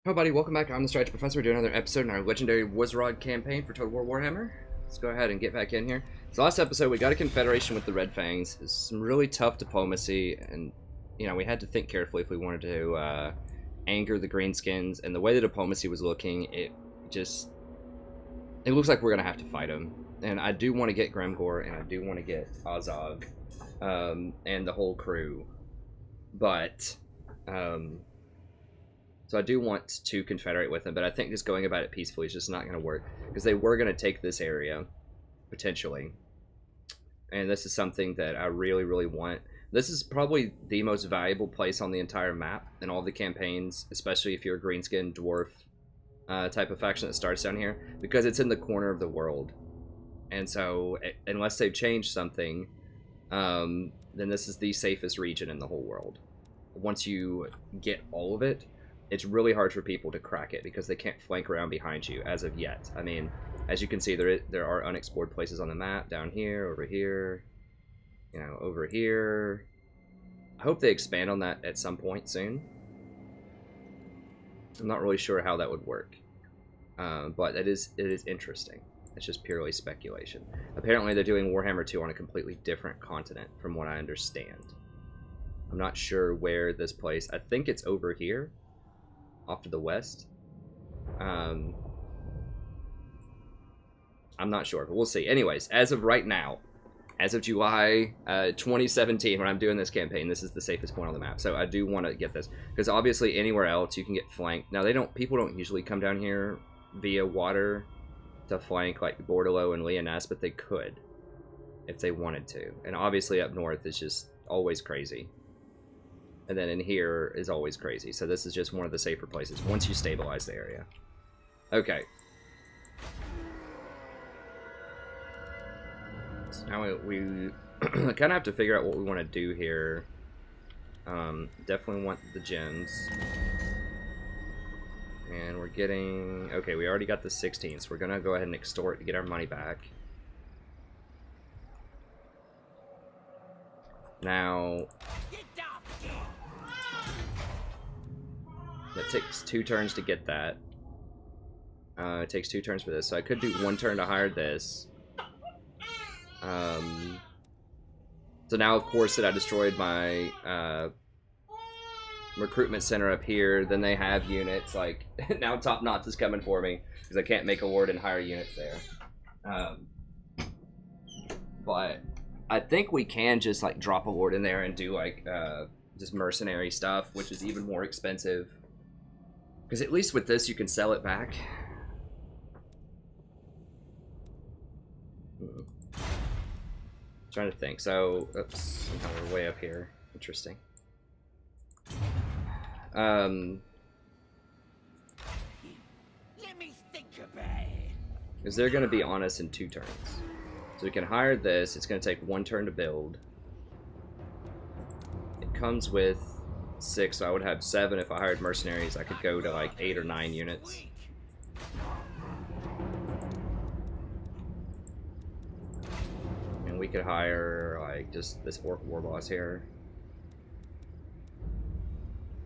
Hello buddy, welcome back. I'm the Strategy Professor. We're doing another episode in our legendary Wurrzag campaign for Total War Warhammer. Let's go ahead and get back in here. So last episode we got a confederation with the Red Fangs. It's some really tough diplomacy, and we had to think carefully if we wanted to anger the Greenskins. And the way the diplomacy was looking, it looks like we're gonna have to fight them. And I do want to get Grimgor, and I do want to get Azkgog, and the whole crew, but so I do want to confederate with them, but I think just going about it peacefully is just not going to work, because they were going to take this area, potentially. And this is something that I really, really want. This is probably the most valuable place on the entire map in all the campaigns, especially if you're a greenskin dwarf type of faction that starts down here, because it's in the corner of the world. And so, unless they've changed something, then this is the safest region in the whole world. Once you get all of it, it's really hard for people to crack it because they can't flank around behind you as of yet. I mean, as you can see, there are unexplored places on the map, down here, over here, over here. I hope they expand on that at some point soon. I'm not really sure how that would work, but it is interesting. It's just purely speculation. Apparently, they're doing Warhammer 2 on a completely different continent, from what I understand. I'm not sure where this place. I think it's over here, off to the west. I'm not sure, but we'll see. Anyways, as of right now, as of July 2017, when I'm doing this campaign, this is the safest point on the map. So I do want to get this, because obviously anywhere else you can get flanked. Now people don't usually come down here via water to flank like Bordalo and Lyonesse, but they could if they wanted to. And obviously up north is just always crazy. And then in here is always crazy. So this is just one of the safer places once you stabilize the area. Okay. So now we kind of have to figure out what we want to do here. Definitely want the gems. And we're getting... Okay, we already got the 16, so we're going to go ahead and extort to get our money back. Now... That takes 2 turns to get that. It takes 2 turns for this, so I could do 1 turn to hire this. So now, of course, that I destroyed my recruitment center up here, then they have units. Like, now Top Knots is coming for me, because I can't make a ward and hire units there. But I think we can just, like, drop a ward in there and do, like, just mercenary stuff, which is even more expensive. Because at least with this, you can sell it back. Trying to think. So, oops, somehow we're way up here. Interesting. Let me think about it. Because they're going to be on us in 2 turns. So we can hire this. It's going to take 1 turn to build. It comes with 6, so I would have 7 if I hired mercenaries. I could go to like 8 or 9 units. And we could hire like just this Orc war boss here.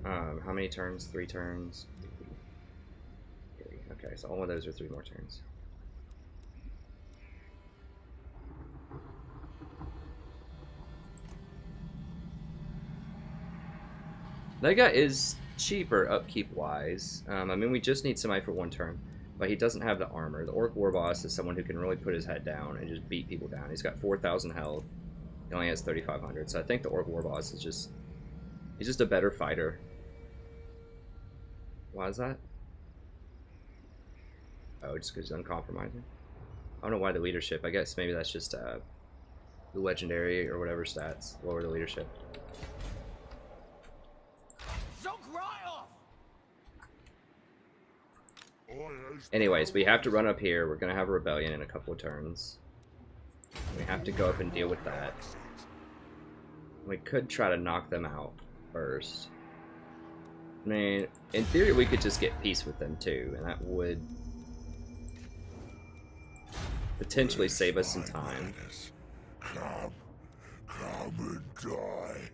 How many turns? 3 turns. 3. Okay, so all of those are 3 more turns. That guy is cheaper upkeep-wise. I mean, we just need somebody for 1 turn, but he doesn't have the armor. The Orc War Boss is someone who can really put his head down and just beat people down. He's got 4,000 health. He only has 3,500, so I think the Orc War Boss is just... He's just a better fighter. Why is that? Oh, just because he's uncompromising? I don't know why the leadership. I guess maybe that's just the legendary or whatever stats lower the leadership. Anyways, we have to run up here. We're going to have a rebellion in a couple of turns. We have to go up and deal with that. We could try to knock them out first. I mean, in theory, we could just get peace with them too, and that would potentially save us some time. Come and die.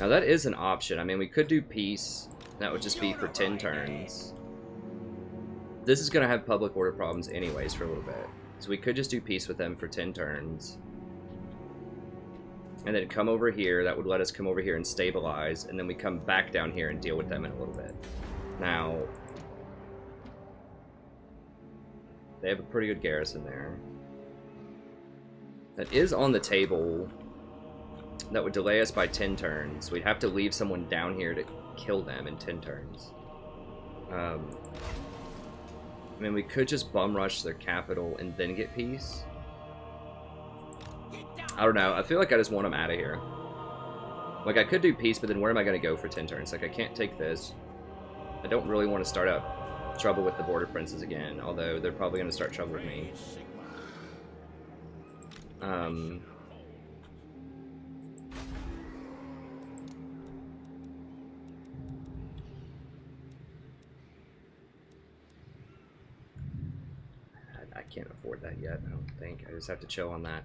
Now that is an option. I mean, we could do peace. That would just be for 10 turns. This is going to have public order problems anyways for a little bit. So we could just do peace with them for 10 turns. And then come over here. That would let us come over here and stabilize. And then we come back down here and deal with them in a little bit. Now, they have a pretty good garrison there. That is on the table. That would delay us by 10 turns. We'd have to leave someone down here to kill them in 10 turns. I mean, we could just bum rush their capital and then get peace. I don't know. I feel like I just want them out of here. Like, I could do peace, but then where am I going to go for 10 turns? Like, I can't take this. I don't really want to start up trouble with the border princes again, although they're probably going to start trouble with me. I can't afford that yet, I don't think. I just have to chill on that.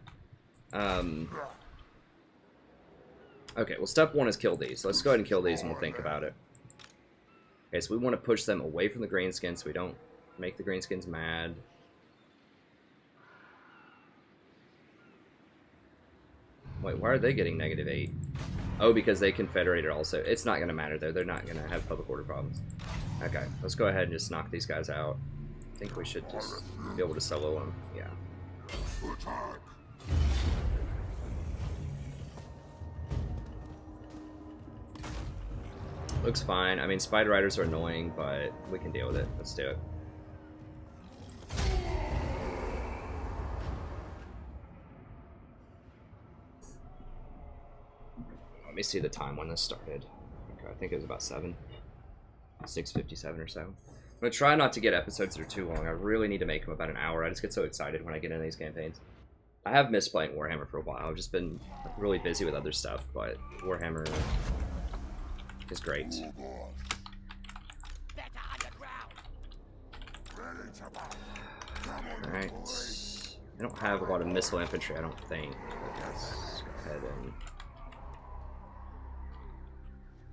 Okay, well, step one is kill these. So let's go ahead and kill these and we'll think about it. Okay, so we want to push them away from the greenskins so we don't make the greenskins mad. Wait, why are they getting -8? Oh, because they confederated also. It's not going to matter though. They're not going to have public order problems. Okay, let's go ahead and just knock these guys out. I think we should just be able to solo them. Yeah. Looks fine. I mean, Spider Riders are annoying, but we can deal with it. Let's do it. Let me see the time when this started. Okay, I think it was about 6:57 or so. I'm going to try not to get episodes that are too long. I really need to make them about an hour. I just get so excited when I get into these campaigns. I have missed playing Warhammer for a while. I've just been really busy with other stuff, but Warhammer is great. Alright. I don't have a lot of missile infantry, I don't think. Let's go ahead and...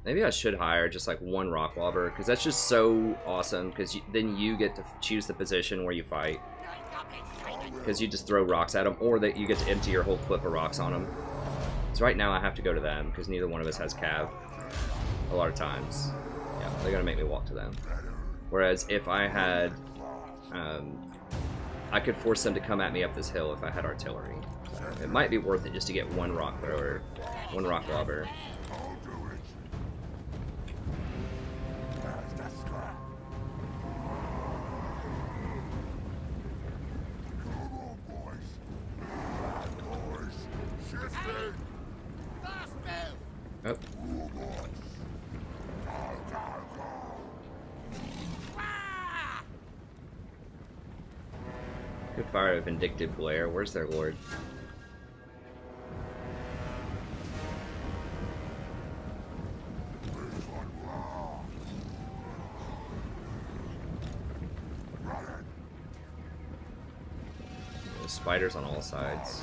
Maybe I should hire just like one rock lobber, because that's just so awesome, because then you get to choose the position where you fight. Because you just throw rocks at them, or that you get to empty your whole clip of rocks on them. So right now I have to go to them, because neither one of us has cav. A lot of times. Yeah, they're going to make me walk to them. Whereas if I had... I could force them to come at me up this hill if I had artillery. So it might be worth it just to get one rock thrower, one rock lobber. Oh. Good fire, a vindictive glare. Where's their lord? There's spiders on all sides.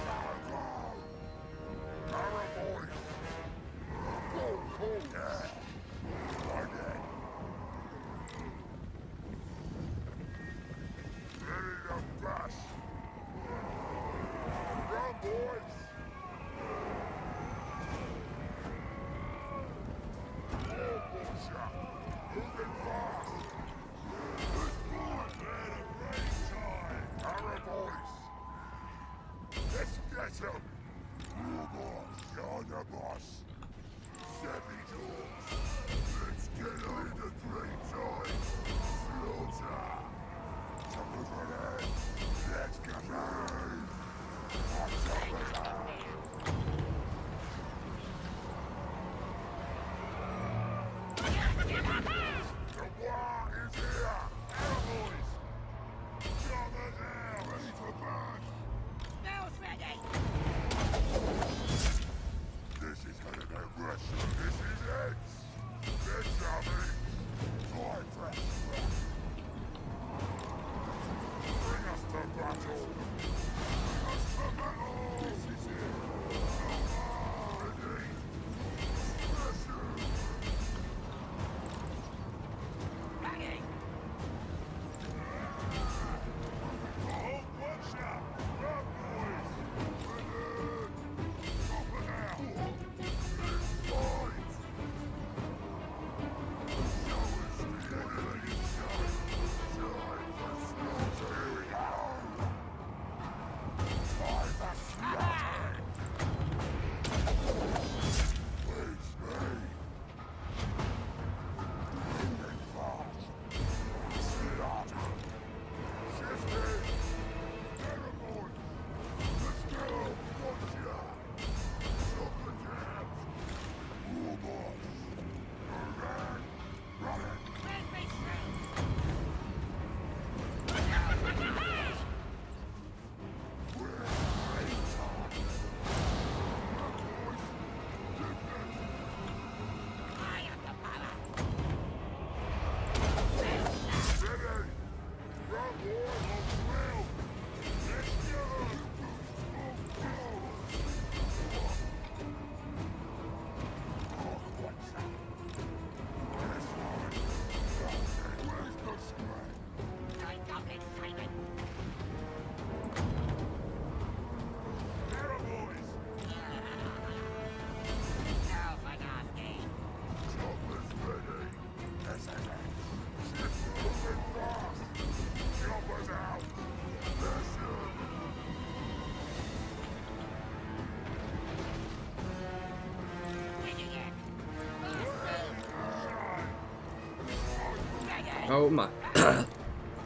Oh my.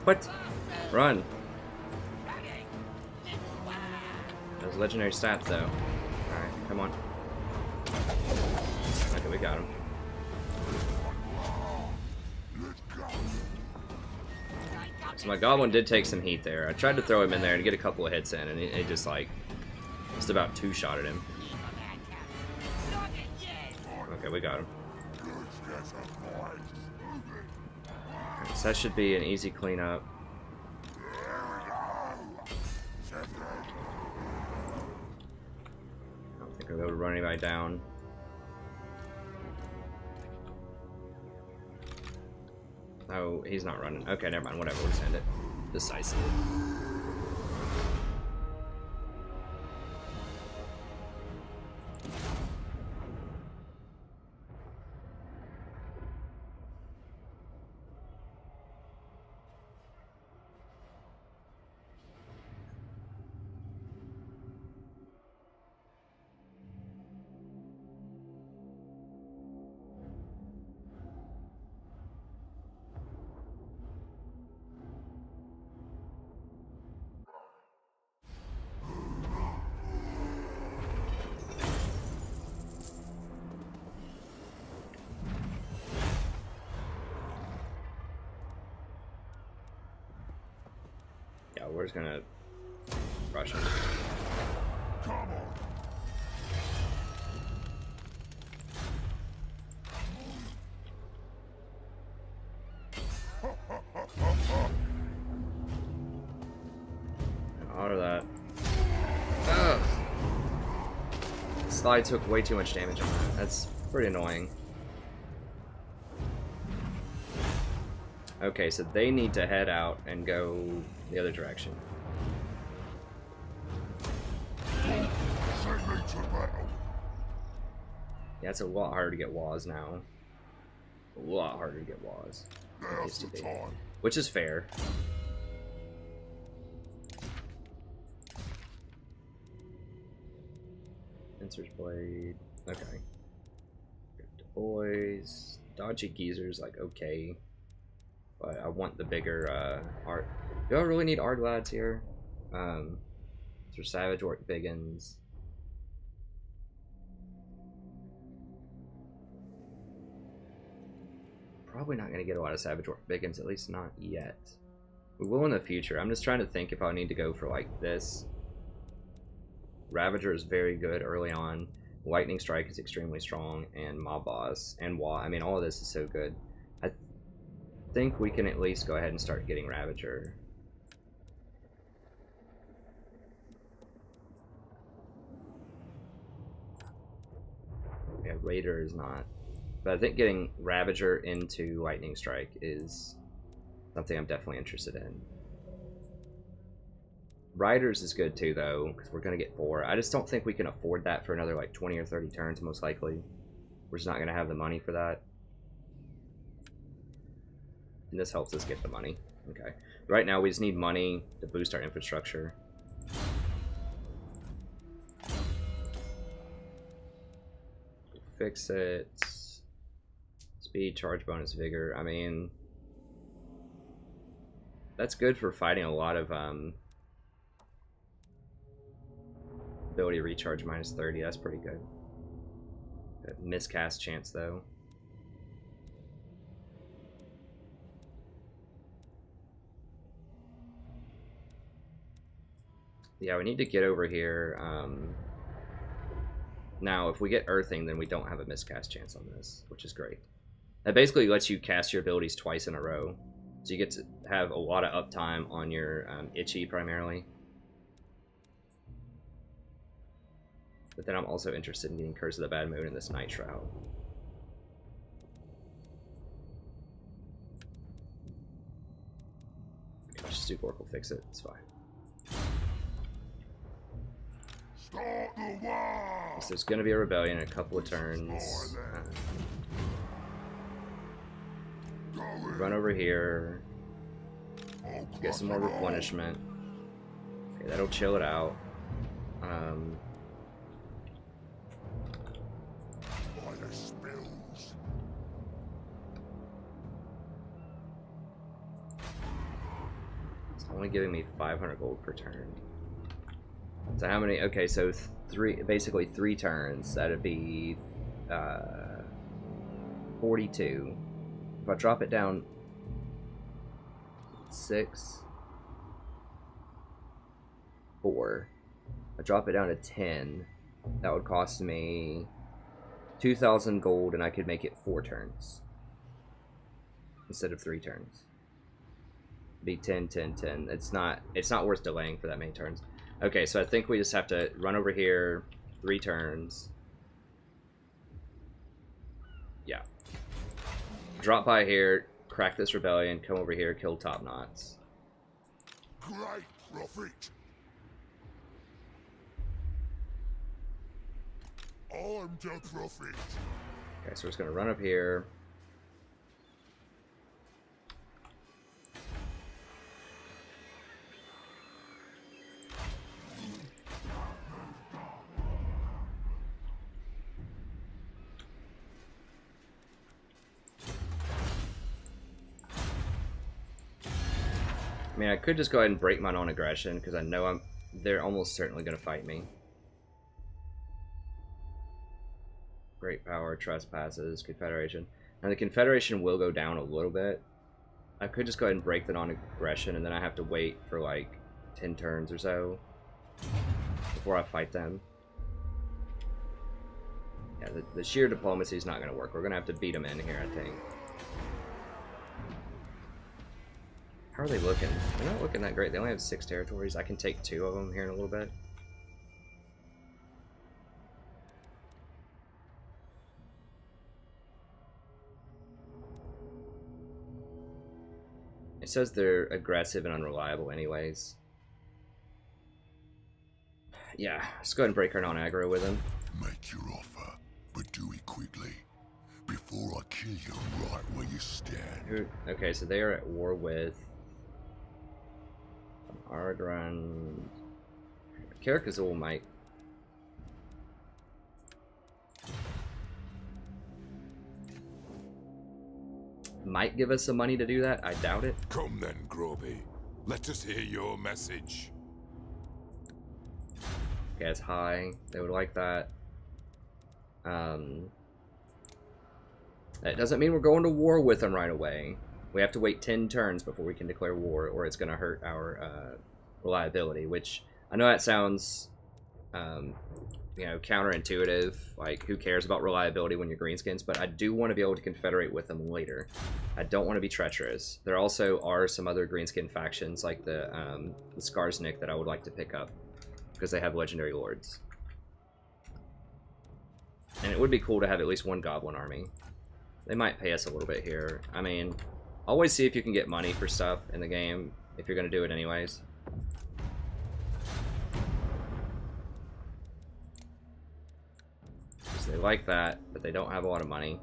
What? Run. Those legendary stats, though. Alright, come on. Okay, we got him. So my goblin did take some heat there. I tried to throw him in there and get a couple of hits in, and it just like just about two-shotted him. Okay, we got him. Right, so that should be an easy cleanup. I don't think I'll be able to run anybody down. Oh, he's not running. Okay, never mind. Whatever. We'll just end it. Decisive. Yeah, we're just gonna rush him. Come on. Auto that. Ugh. Slide took way too much damage on that. That's pretty annoying. Okay, so they need to head out and go the other direction. Send me to battle. Yeah, it's a lot harder to get WAs now. A lot harder to get WAs. Now's the time. Which is fair. Fencer's Blade. Okay. Good boys. Dodgy Geezer's like okay. But I want the bigger art. Do I really need Arglads here? For Savage Orc Biggins. Probably not going to get a lot of Savage Orc Biggins, at least not yet. We will in the future. I'm just trying to think if I need to go for like this. Ravager is very good early on. Lightning Strike is extremely strong, and Mob Boss and Wa. I mean, all of this is so good. I think we can at least go ahead and start getting Ravager. Yeah, Raider is not. But I think getting Ravager into Lightning Strike is something I'm definitely interested in. Riders is good too, though, because we're going to get 4. I just don't think we can afford that for another like 20 or 30 turns, most likely. We're just not going to have the money for that. And this helps us get the money. Okay. Right now, we just need money to boost our infrastructure. Fix it. Speed, charge bonus, vigor. I mean, that's good for fighting a lot of ability recharge minus 30. That's pretty good. Miscast chance though. Yeah, we need to get over here. Now, if we get earthing, then we don't have a miscast chance on this, which is great. That basically lets you cast your abilities twice in a row. So you get to have a lot of uptime on your itchy primarily. But then I'm also interested in getting Curse of the Bad Moon in this Night Shroud. Okay, let's just do Oracle Fix It. It's fine. Start the war. So there's going to be a rebellion in a couple of turns. Run over here. Get some more replenishment. Okay, that'll chill it out. only giving me 500 gold per turn. So how many? Okay, so basically 3 turns. That'd be 42. If I drop it down 6, 4, I drop it down to 10. That would cost me 2,000 gold, and I could make it 4 turns instead of 3 turns. Be 10, 10, 10. It's not worth delaying for that many turns. Okay, so I think we just have to run over here 3 turns. Yeah. Drop by here, crack this rebellion, come over here, kill top knots. Great prophet. I'm the prophet. Okay, so we're just gonna run up here. I mean, I could just go ahead and break my non-aggression, because I know they're almost certainly going to fight me. Great power, trespasses, Confederation. Now the Confederation will go down a little bit. I could just go ahead and break the non-aggression, and then I have to wait for like 10 turns or so before I fight them. Yeah, the sheer diplomacy is not going to work. We're going to have to beat them in here, I think. How are they looking? They're not looking that great. They only have 6 territories. I can take 2 of them here in a little bit. It says they're aggressive and unreliable anyways. Yeah, let's go ahead and break our non-aggro with them. Make your offer, but do it quickly, before I kill you right where you stand. Okay, so they are at war with Aragran. Karakazul might give us some money to do that. I doubt it. Come then, Groby. Let us hear your message. Okay, it's high. They would like that. That doesn't mean we're going to war with them right away. We have to wait 10 turns before we can declare war, or it's going to hurt our reliability, which I know that sounds, you know, counterintuitive. Like, who cares about reliability when you're greenskins? But I do want to be able to confederate with them later. I don't want to be treacherous. There also are some other greenskin factions, like the Skarsnik, that I would like to pick up, because they have legendary lords. And it would be cool to have at least 1 goblin army. They might pay us a little bit here. I mean, always see if you can get money for stuff in the game, if you're going to do it anyways. So they like that, but they don't have a lot of money.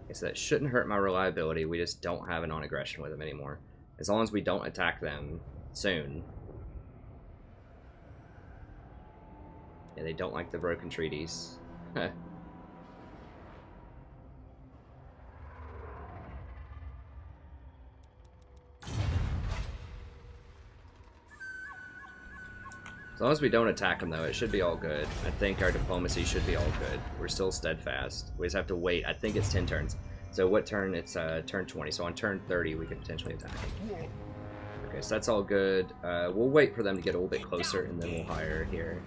Okay, so that shouldn't hurt my reliability. We just don't have a non-aggression with them anymore. As long as we don't attack them soon. Yeah, they don't like the broken treaties. As long as we don't attack them, though, it should be all good. I think our diplomacy should be all good. We're still steadfast. We just have to wait. I think it's 10 turns. So what turn? It's turn 20. So on turn 30, we could potentially attack them. Okay, so that's all good. We'll wait for them to get a little bit closer, and then we'll hire here.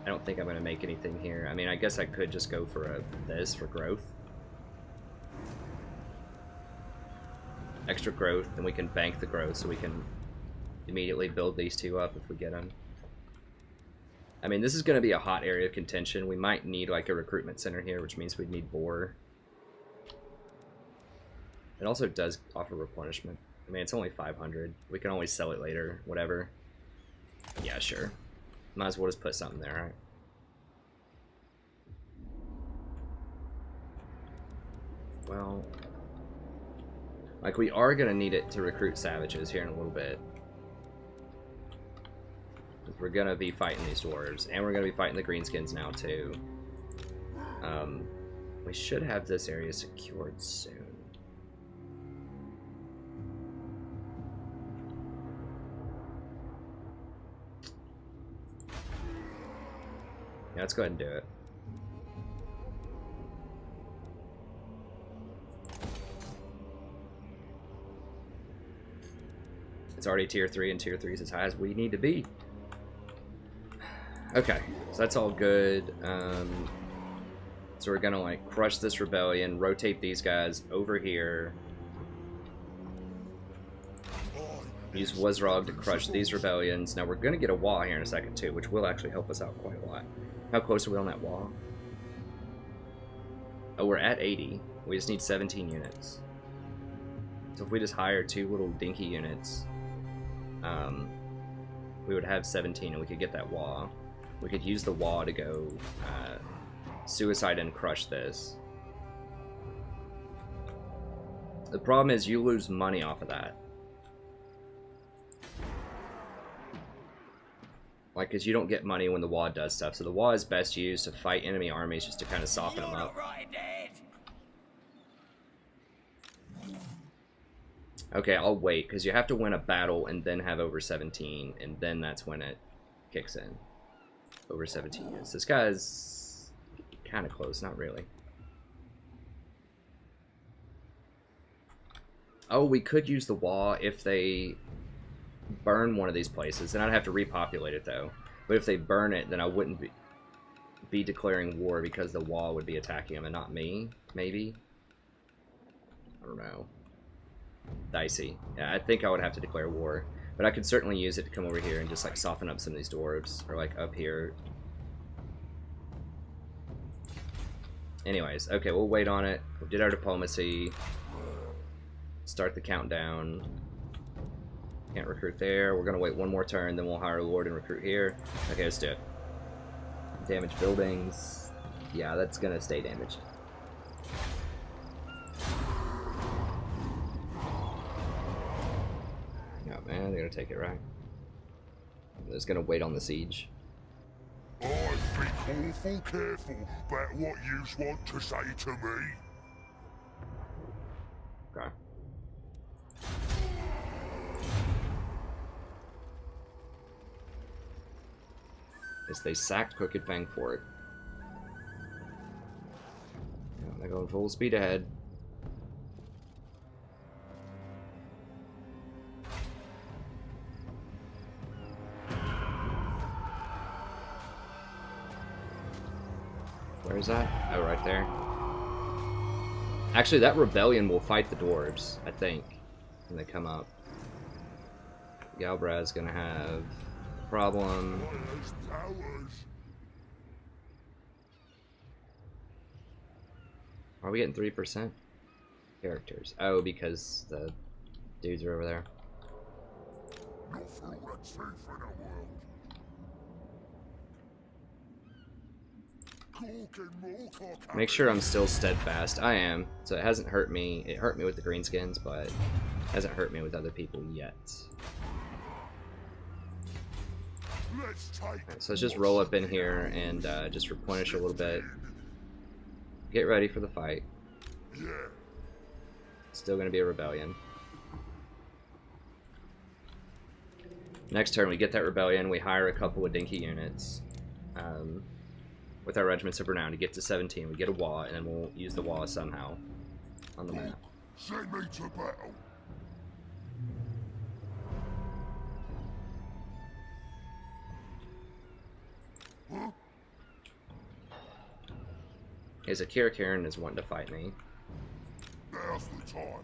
I don't think I'm going to make anything here. I mean, I guess I could just go for this for growth. Extra growth, and we can bank the growth so we can immediately build these 2 up if we get them. I mean, this is going to be a hot area of contention. We might need like a recruitment center here, which means we'd need boar. It also does offer replenishment. I mean, it's only 500. We can always sell it later, whatever. Yeah, sure. Might as well just put something there, right? Well, like, we are going to need it to recruit savages here in a little bit. We're gonna be fighting these dwarves, and we're gonna be fighting the greenskins now too. We should have this area secured soon. Yeah, let's go ahead and do it. It's already tier 3, and tier 3 is as high as we need to be. Okay, so that's all good. So we're gonna like crush this rebellion, rotate these guys over here. Use Wurrzag to crush these rebellions. Now we're gonna get a wall here in a second too, which will actually help us out quite a lot. How close are we on that wall? Oh, we're at 80. We just need 17 units. So if we just hire 2 little dinky units, we would have 17 and we could get that wall. We could use the wall to go suicide and crush this. The problem is you lose money off of that. Like, because you don't get money when the wall does stuff. So the wall is best used to fight enemy armies just to kind of soften them up. Okay, I'll wait, because you have to win a battle and then have over 17, and then that's when it kicks in. Over 17 units. This guy's kind of close, not really. Oh, we could use the wall if they burn one of these places. Then I'd have to repopulate it, though. But if they burn it, then I wouldn't be declaring war because the wall would be attacking them and not me, maybe? I don't know. Dicey. Yeah, I think I would have to declare war. But I could certainly use it to come over here and just like soften up some of these dwarves. Or like up here. Anyways, okay, we'll wait on it. We did our diplomacy. Start the countdown. Can't recruit there. We're gonna wait one more turn, then we'll hire a lord and recruit here. Okay, let's do it. Damage buildings. Yeah, that's gonna stay damaged. Oh man, they're gonna take it right. They're just gonna wait on the siege. I'd be awful careful about what you want to say to me. Okay. As they sacked Crooked Fang Fort. Yeah, they're going full speed ahead. Where is that? Oh, right there. Actually, that rebellion will fight the dwarves, I think, when they come up. Galbrad's gonna have a problem. Are we getting 3%? Characters. Oh, because the dudes are over there. Not for all that truth in the world. Make sure I'm still steadfast. I am. So it hasn't hurt me. It hurt me with the greenskins, but it hasn't hurt me with other people yet. Right, so let's just roll up in here and just replenish a little bit. Get ready for the fight. Still going to be a rebellion. Next turn we get that rebellion. We hire a couple of dinky units. With our regiments of renown to get to 17, we get a wall, and then we'll use the wall somehow on the map. Send me to battle. Huh? His Akira Karen is wanting to fight me. Now's the time.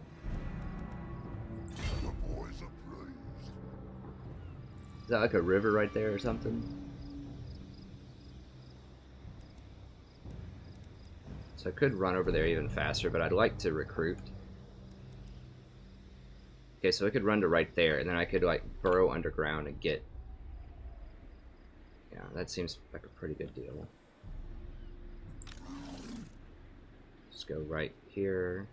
The boys are pleased. Is that like a river right there or something? So I could run over there even faster, but I'd like to recruit. Okay, so I could run to right there, and then I could like burrow underground and get... Yeah, that seems like a pretty good deal. Just go right here.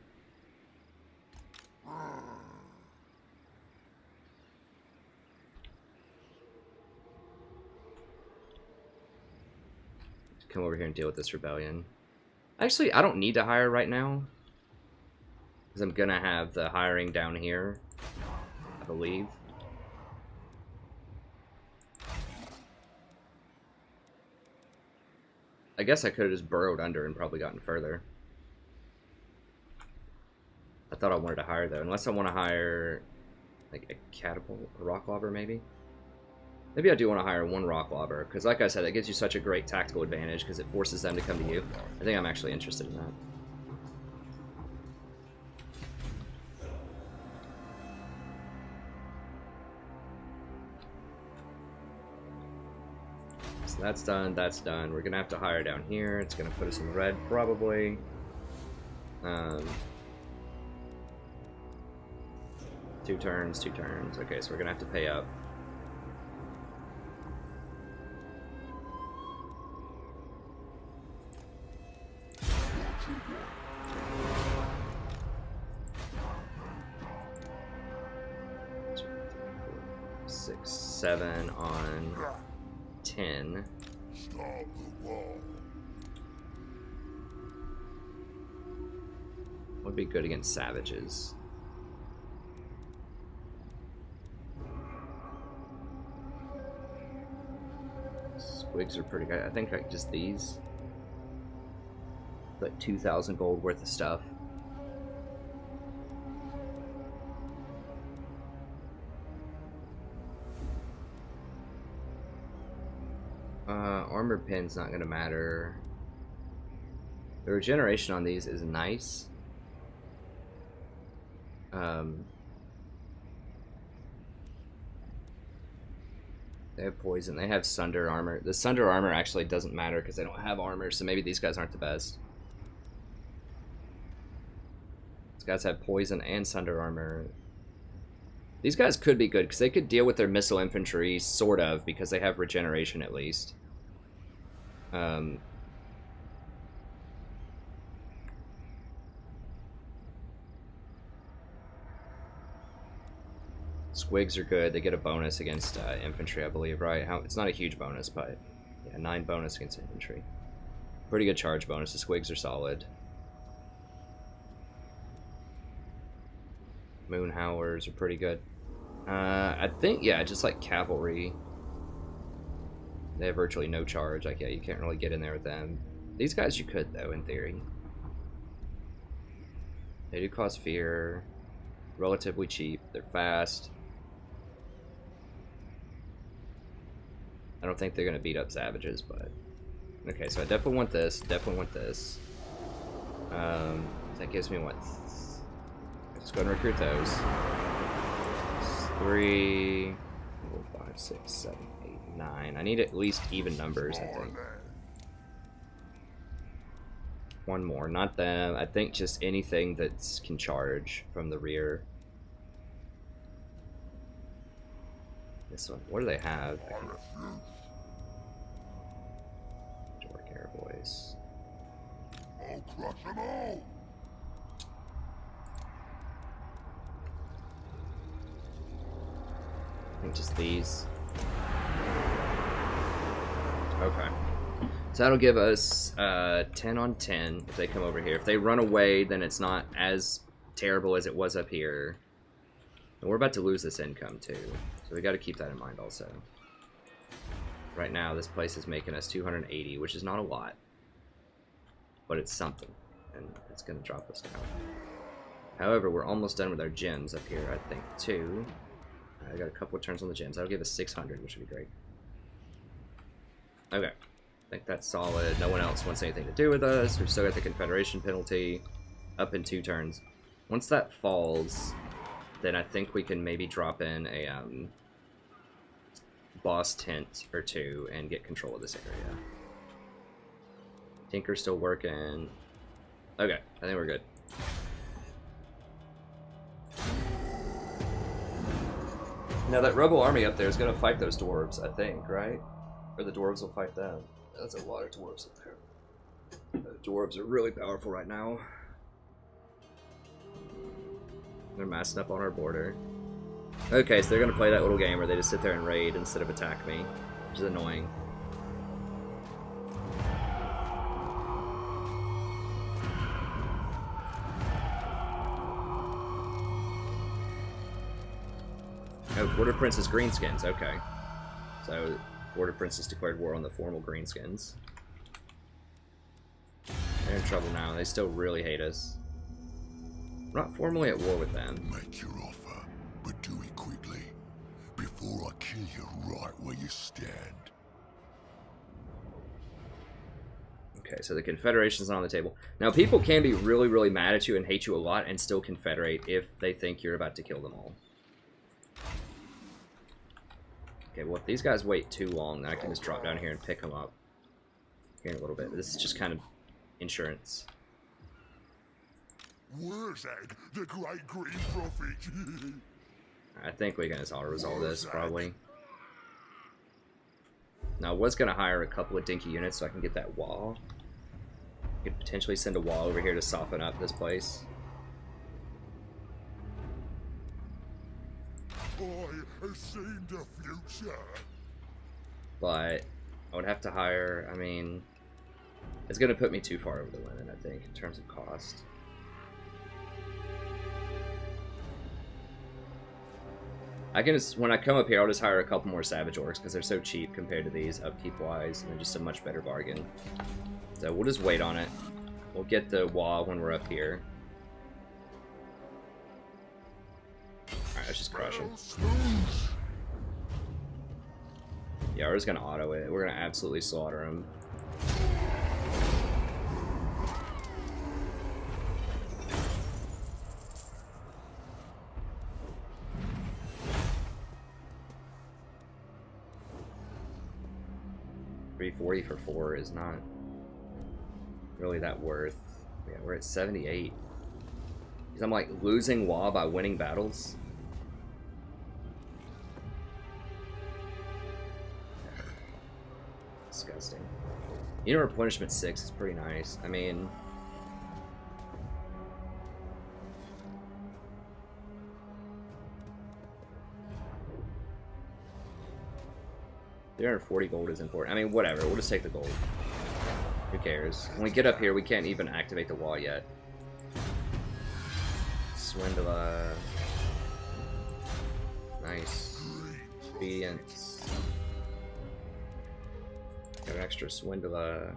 come over here and deal with this rebellion. Actually, I don't need to hire right now. Because I'm going to have the hiring down here, I believe. I guess I could have just burrowed under and probably gotten further. I thought I wanted to hire, though. Unless I want to hire, like, a catapult, a rock lobber, maybe? Maybe I do want to hire one rock lobber, because like I said, that gives you such a great tactical advantage, because it forces them to come to you. I think I'm actually interested in that. So that's done, that's done. We're going to have to hire down here. It's going to put us in red, probably. 2 turns, 2 turns. Okay, so we're going to have to pay up. Six, 7 on 10. Start the wall. Would be good against savages. Squigs are pretty good. I think like just these. Like 2,000 gold worth of stuff. Armor pin's not gonna matter. The regeneration on these is nice. They have poison. They have sunder armor. The sunder armor actually doesn't matter because they don't have armor, so maybe these guys aren't the best. These guys have poison and sunder armor. These guys could be good because they could deal with their missile infantry, sort of, because they have regeneration at least. Squigs are good. They get a bonus against infantry, I believe, right? It's not a huge bonus, but yeah, 9 bonus against infantry. Pretty good charge bonus. The Squigs are solid. Moonhowers are pretty good. I think, yeah, just like cavalry. They have virtually no charge. Like, yeah, you can't really get in there with them. These guys you could, though, in theory. They do cause fear. Relatively cheap. They're fast. I don't think they're going to beat up savages, but... Okay, so I definitely want this. Definitely want this. That gives me what? Let's go and recruit those. 3, 4, 5, 6, 7, 8, 9. I need at least even numbers, I think. One more, not them. I think just anything that can charge from the rear. This one. What do they have? Dork Air Boys. I'll crush them all. I think just these. Okay. So that'll give us 10 on 10 if they come over here. If they run away, then it's not as terrible as it was up here. And we're about to lose this income too. So we got to keep that in mind also. Right now, this place is making us 280, which is not a lot. But it's something. And it's going to drop us down. However, we're almost done with our gems up here, I think, too. I got a couple of turns on the gems. That'll give us 600, which would be great. Okay. I think that's solid. No one else wants anything to do with us. We've still got the Confederation penalty. Up in 2 turns. Once that falls, then I think we can maybe drop in a boss tent or 2 and get control of this area. Tinker's still working. Okay, I think we're good. Now that rebel army up there is going to fight those dwarves, I think, right? Or the dwarves will fight them. That's a lot of dwarves up there. The dwarves are really powerful right now. They're massing up on our border. Okay, so they're going to play that little game where they just sit there and raid instead of attack me, which is annoying. Oh, Border Prince's greenskins. Okay. So, Border Prince has declared war on the formal greenskins. They're in trouble now. They still really hate us. We're not formally at war with them. Make your offer, but do it quickly, before I kill you right where you stand. Okay, so the Confederation's on the table. Now, people can be really, really mad at you and hate you a lot and still confederate if they think you're about to kill them all. Okay, well, if these guys wait too long, then I can just drop down here and pick them up here in a little bit. This is just kind of insurance. Wurrzag, the great green prophet. I think we can just auto-resolve this, probably. Now, I was going to hire a couple of dinky units so I can get that wall. Could potentially send a wall over here to soften up this place. I have seen the future. But I would have to hire, I mean, it's going to put me too far over the limit, I think, in terms of cost. I can just, when I come up here, I'll just hire a couple more Savage Orcs because they're so cheap compared to these upkeep-wise, and they're just a much better bargain. So we'll just wait on it. We'll get the wall when we're up here. Alright, let's just crush them. Yeah, we're just gonna auto it. We're gonna absolutely slaughter them. $340 for 4 is not really that worth. Yeah, we're at 78. Because I'm like losing Wa by winning battles. Disgusting. You know, replenishment 6 is pretty nice. I mean, $340 gold is important. I mean, whatever. We'll just take the gold. Who cares? When we get up here, we can't even activate the wall yet. Swindler. Nice. Obedience. Got an extra Swindler.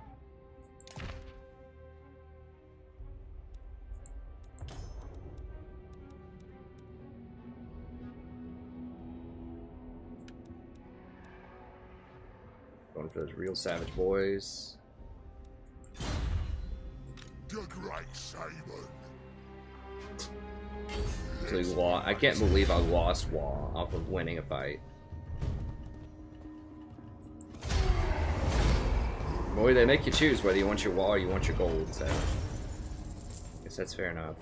Going for those real savage boys. The great Simon. So I can't believe I lost Wall off of winning a fight. Boy, they make you choose whether you want your Wall or you want your gold, so I guess that's fair enough.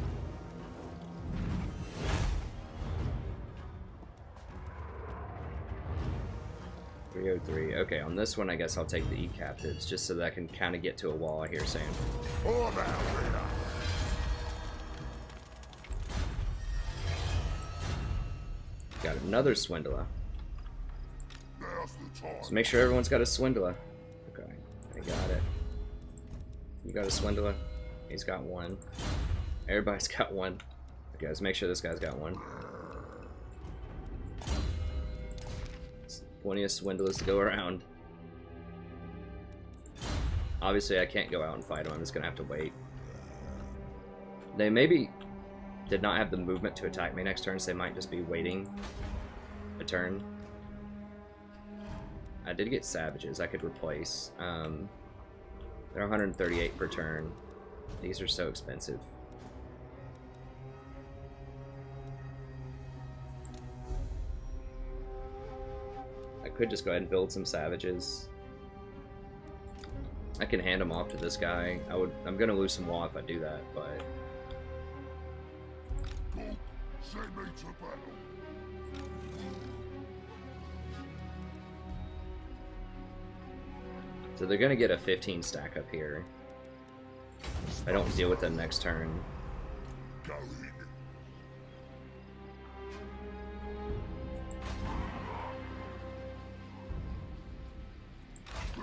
$303. Okay, on this one, I guess I'll take the E-Captives, just so that I can kind of get to a wall here soon. Got another Swindler. So make sure everyone's got a Swindler. Okay, I got it. You got a Swindler? He's got one. Everybody's got one. Okay, let's make sure this guy's got one. Plenty of Swindlers to go around. Obviously, I can't go out and fight them. I'm just gonna have to wait. They maybe did not have the movement to attack me next turn, so they might just be waiting a turn. I did get Savages I could replace. They're 138 per turn. These are so expensive. I could just go ahead and build some Savages. I can hand them off to this guy. I'm gonna lose some wall if I do that, but so they're gonna get a 15 stack up here. I don't deal with them next turn.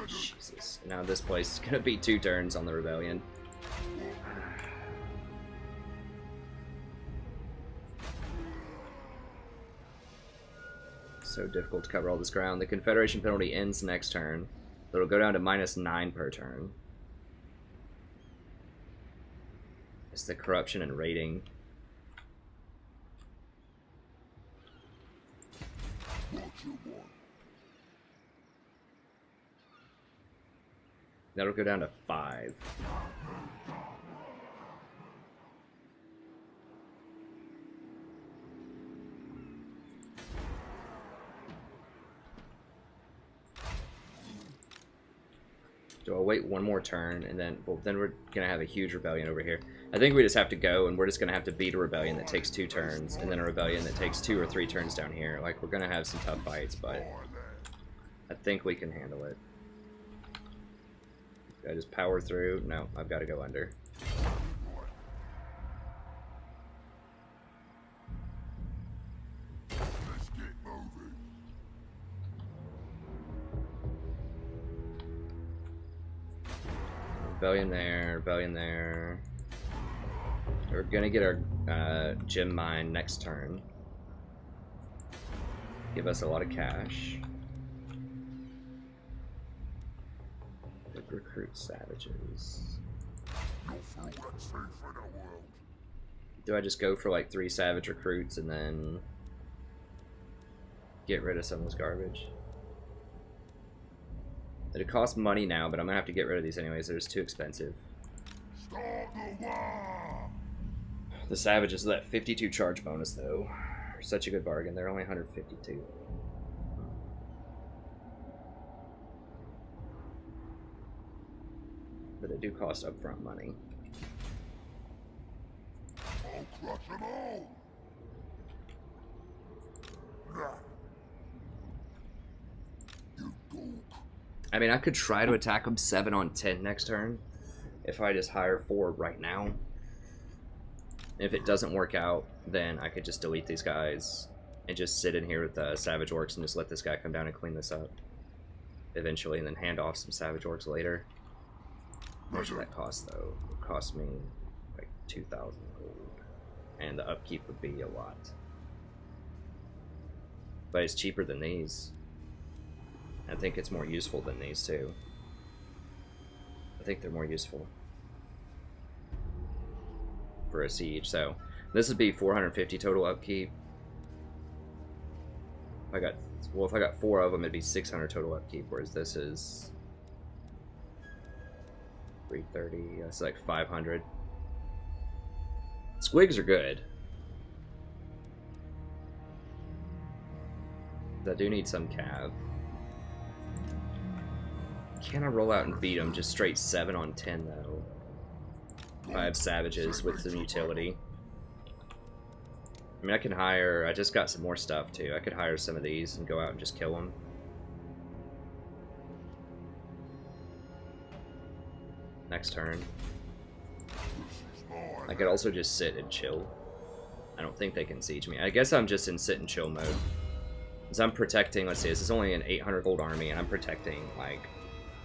Jesus. Now this place is gonna be 2 turns on the rebellion. So difficult to cover all this ground. The Confederation penalty ends next turn. So it'll go down to -9 per turn. It's the corruption and raiding. That'll go down to 5. So I'll wait one more turn, and then, well, then we're gonna have a huge rebellion over here. I think we just have to go, and we're just gonna have to beat a rebellion that takes 2 turns, and then a rebellion that takes 2 or 3 turns down here. Like, we're gonna have some tough fights, but I think we can handle it. I just power through. No, I've got to go under. Let's get moving. Rebellion there, rebellion there. We're gonna get our gem mine next turn. Give us a lot of cash. Recruit savages. Do I just go for like 3 savage recruits and then get rid of some of this garbage? It costs money now, but I'm gonna have to get rid of these anyways. They're just too expensive. The savages with that 52 charge bonus though are such a good bargain. They're only 152. But they do cost upfront money. I'll crush them all. You go. I mean, I could try to attack them 7 on 10 next turn if I just hire 4 right now. If it doesn't work out, then I could just delete these guys and just sit in here with the Savage Orcs and just let this guy come down and clean this up eventually, and then hand off some Savage Orcs later. How much would that cost, though? It would cost me like 2,000 gold, and the upkeep would be a lot. But it's cheaper than these. I think it's more useful than these, too. I think they're more useful for a siege. So this would be 450 total upkeep. If I got 4 of them, it'd be 600 total upkeep, whereas this is 330. That's like 500. Squigs are good. I do need some cav. Can I roll out and beat them just straight 7 on 10 though? If I have savages with some utility. I mean, I can hire. I just got some more stuff too. I could hire some of these and go out and just kill them. Next turn. I could also just sit and chill. I don't think they can siege me. I guess I'm just in sit and chill mode. Because I'm protecting, let's see, this is only an 800 gold army, and I'm protecting like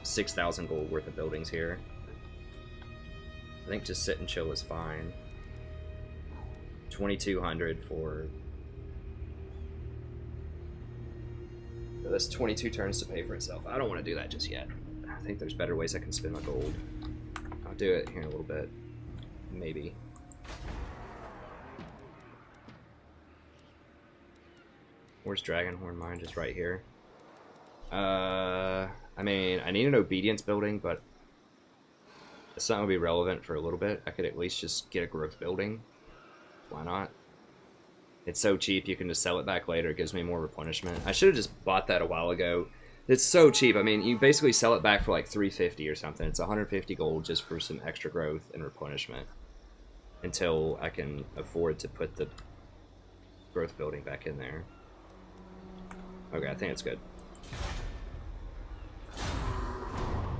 6,000 gold worth of buildings here. I think just sit and chill is fine. 2,200 for... So that's 22 turns to pay for itself. I don't want to do that just yet. I think there's better ways I can spend my gold. I'll do it here in a little bit. Maybe. Where's Dragonhorn Mine? Just right here. I mean, I need an obedience building, but it's not going to be relevant for a little bit. I could at least just get a growth building. Why not? It's so cheap, you can just sell it back later. It gives me more replenishment. I should have just bought that a while ago. It's so cheap. I mean, you basically sell it back for like 350 or something. It's 150 gold just for some extra growth and replenishment until I can afford to put the growth building back in there. Okay, I think it's good.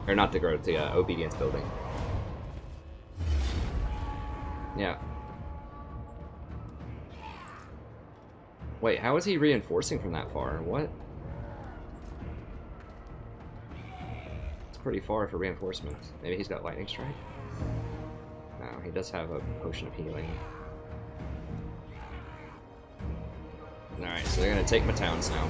Or not the growth, the obedience building. Yeah. Wait, how is he reinforcing from that far? What? It's pretty far for reinforcements. Maybe he's got lightning strike? No, he does have a potion of healing. Alright, so they're gonna take my towns now.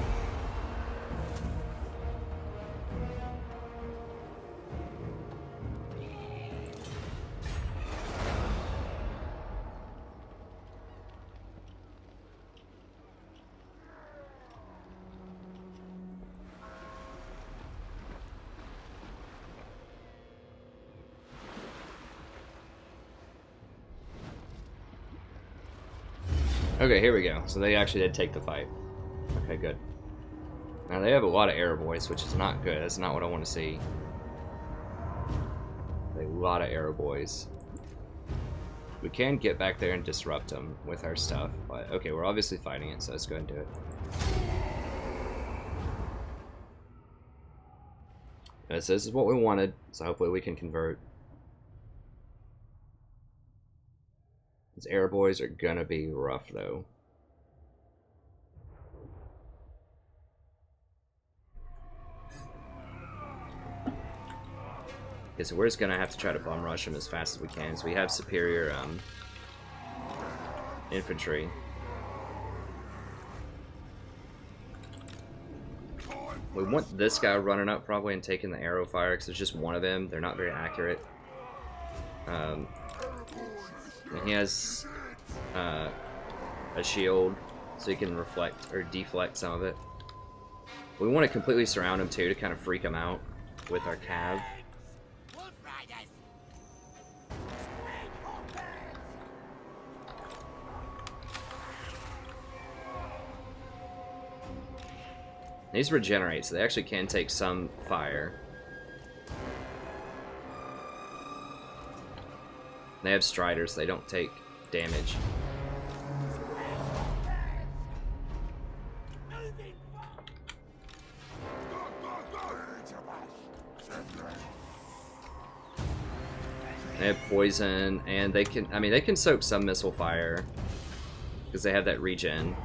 Okay, here we go. So they actually did take the fight. Okay, good. Now they have a lot of arrow boys, which is not good. That's not what I want to see. A lot of arrow boys. We can get back there and disrupt them with our stuff, but okay, we're obviously fighting it, so let's go ahead and do it. And so this is what we wanted, so hopefully we can convert. These arrow boys are gonna be rough, though. Okay, so we're just gonna have to try to bum rush them as fast as we can, so we have superior infantry. We want this guy running up probably and taking the arrow fire because there's just one of them. They're not very accurate. And he has a shield, so he can reflect or deflect some of it. We want to completely surround him too to kind of freak him out with our cav. These regenerate, so they actually can take some fire. They have striders, so they don't take damage. They have poison, and they can, I mean, they can soak some missile fire because they have that regen.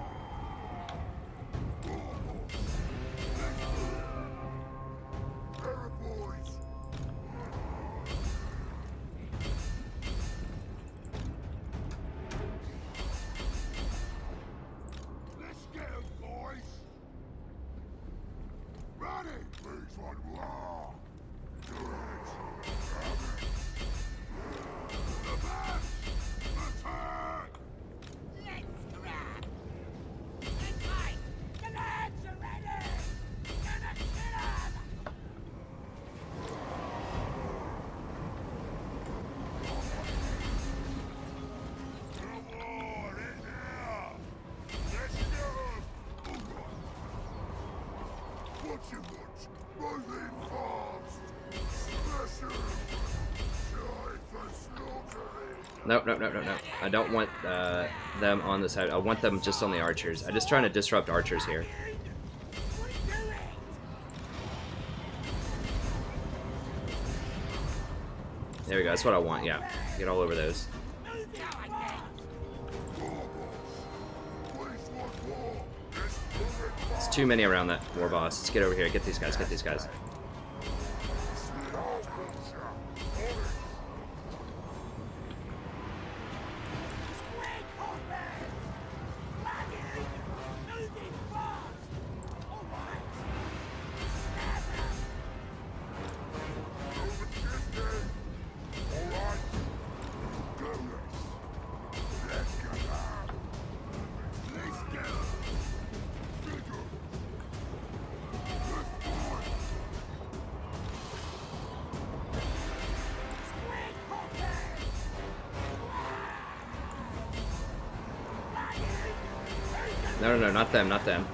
No. I don't want them on the side. I want them just on the archers. I'm just trying to disrupt archers here. There we go. That's what I want. Yeah. Get all over those. It's too many around that war boss. Let's get over here. Get these guys. Get these guys. No, not them, not them.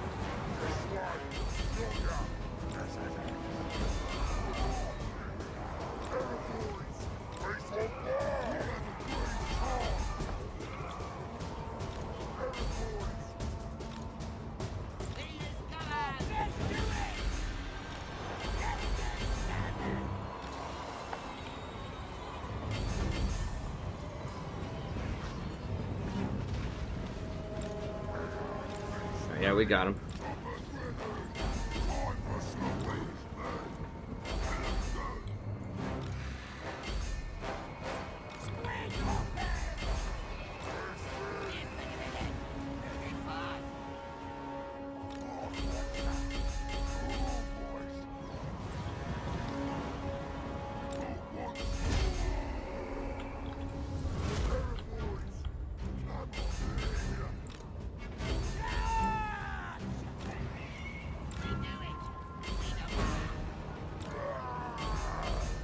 Yeah, we got him.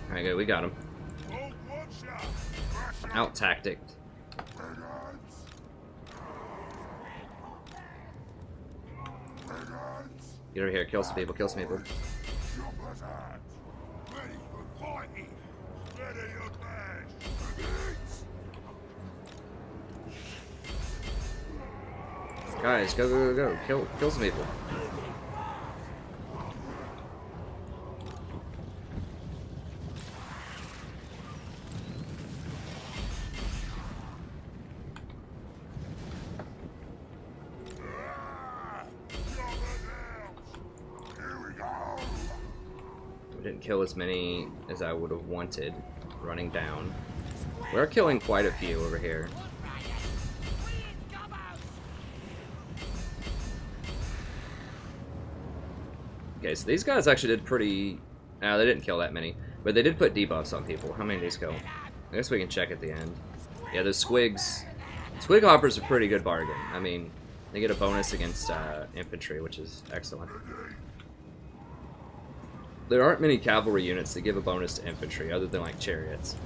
Alright, good, we got him. Out-tacticked. Get over here, kill some people, kill some people. Jumper's hands. Ready for fighting. Ready your dash. Guys, go, go, go, go. Kill some people. Didn't kill as many as I would have wanted running down. We're killing quite a few over here. Okay, so these guys actually did pretty... No, they didn't kill that many. But they did put debuffs on people. How many did these kill? I guess we can check at the end. Yeah, those squigs... Squig hoppers are a pretty good bargain. I mean, they get a bonus against infantry, which is excellent. There aren't many cavalry units that give a bonus to infantry, other than like chariots.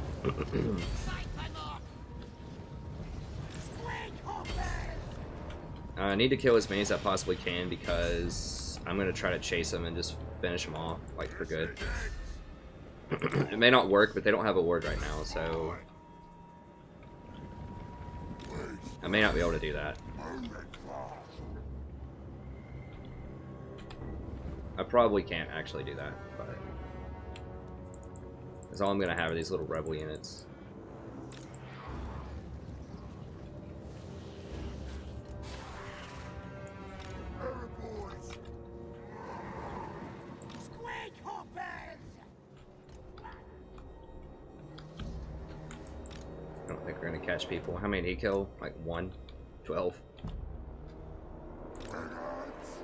I need to kill as many as I possibly can because I'm going to try to chase them and just finish them off, like, for good. It may not work, but they don't have a ward right now, so... I may not be able to do that. I probably can't actually do that, but... Because all I'm going to have are these little rebel units. I don't think we're going to catch people. How many did he kill? Like 1? 12?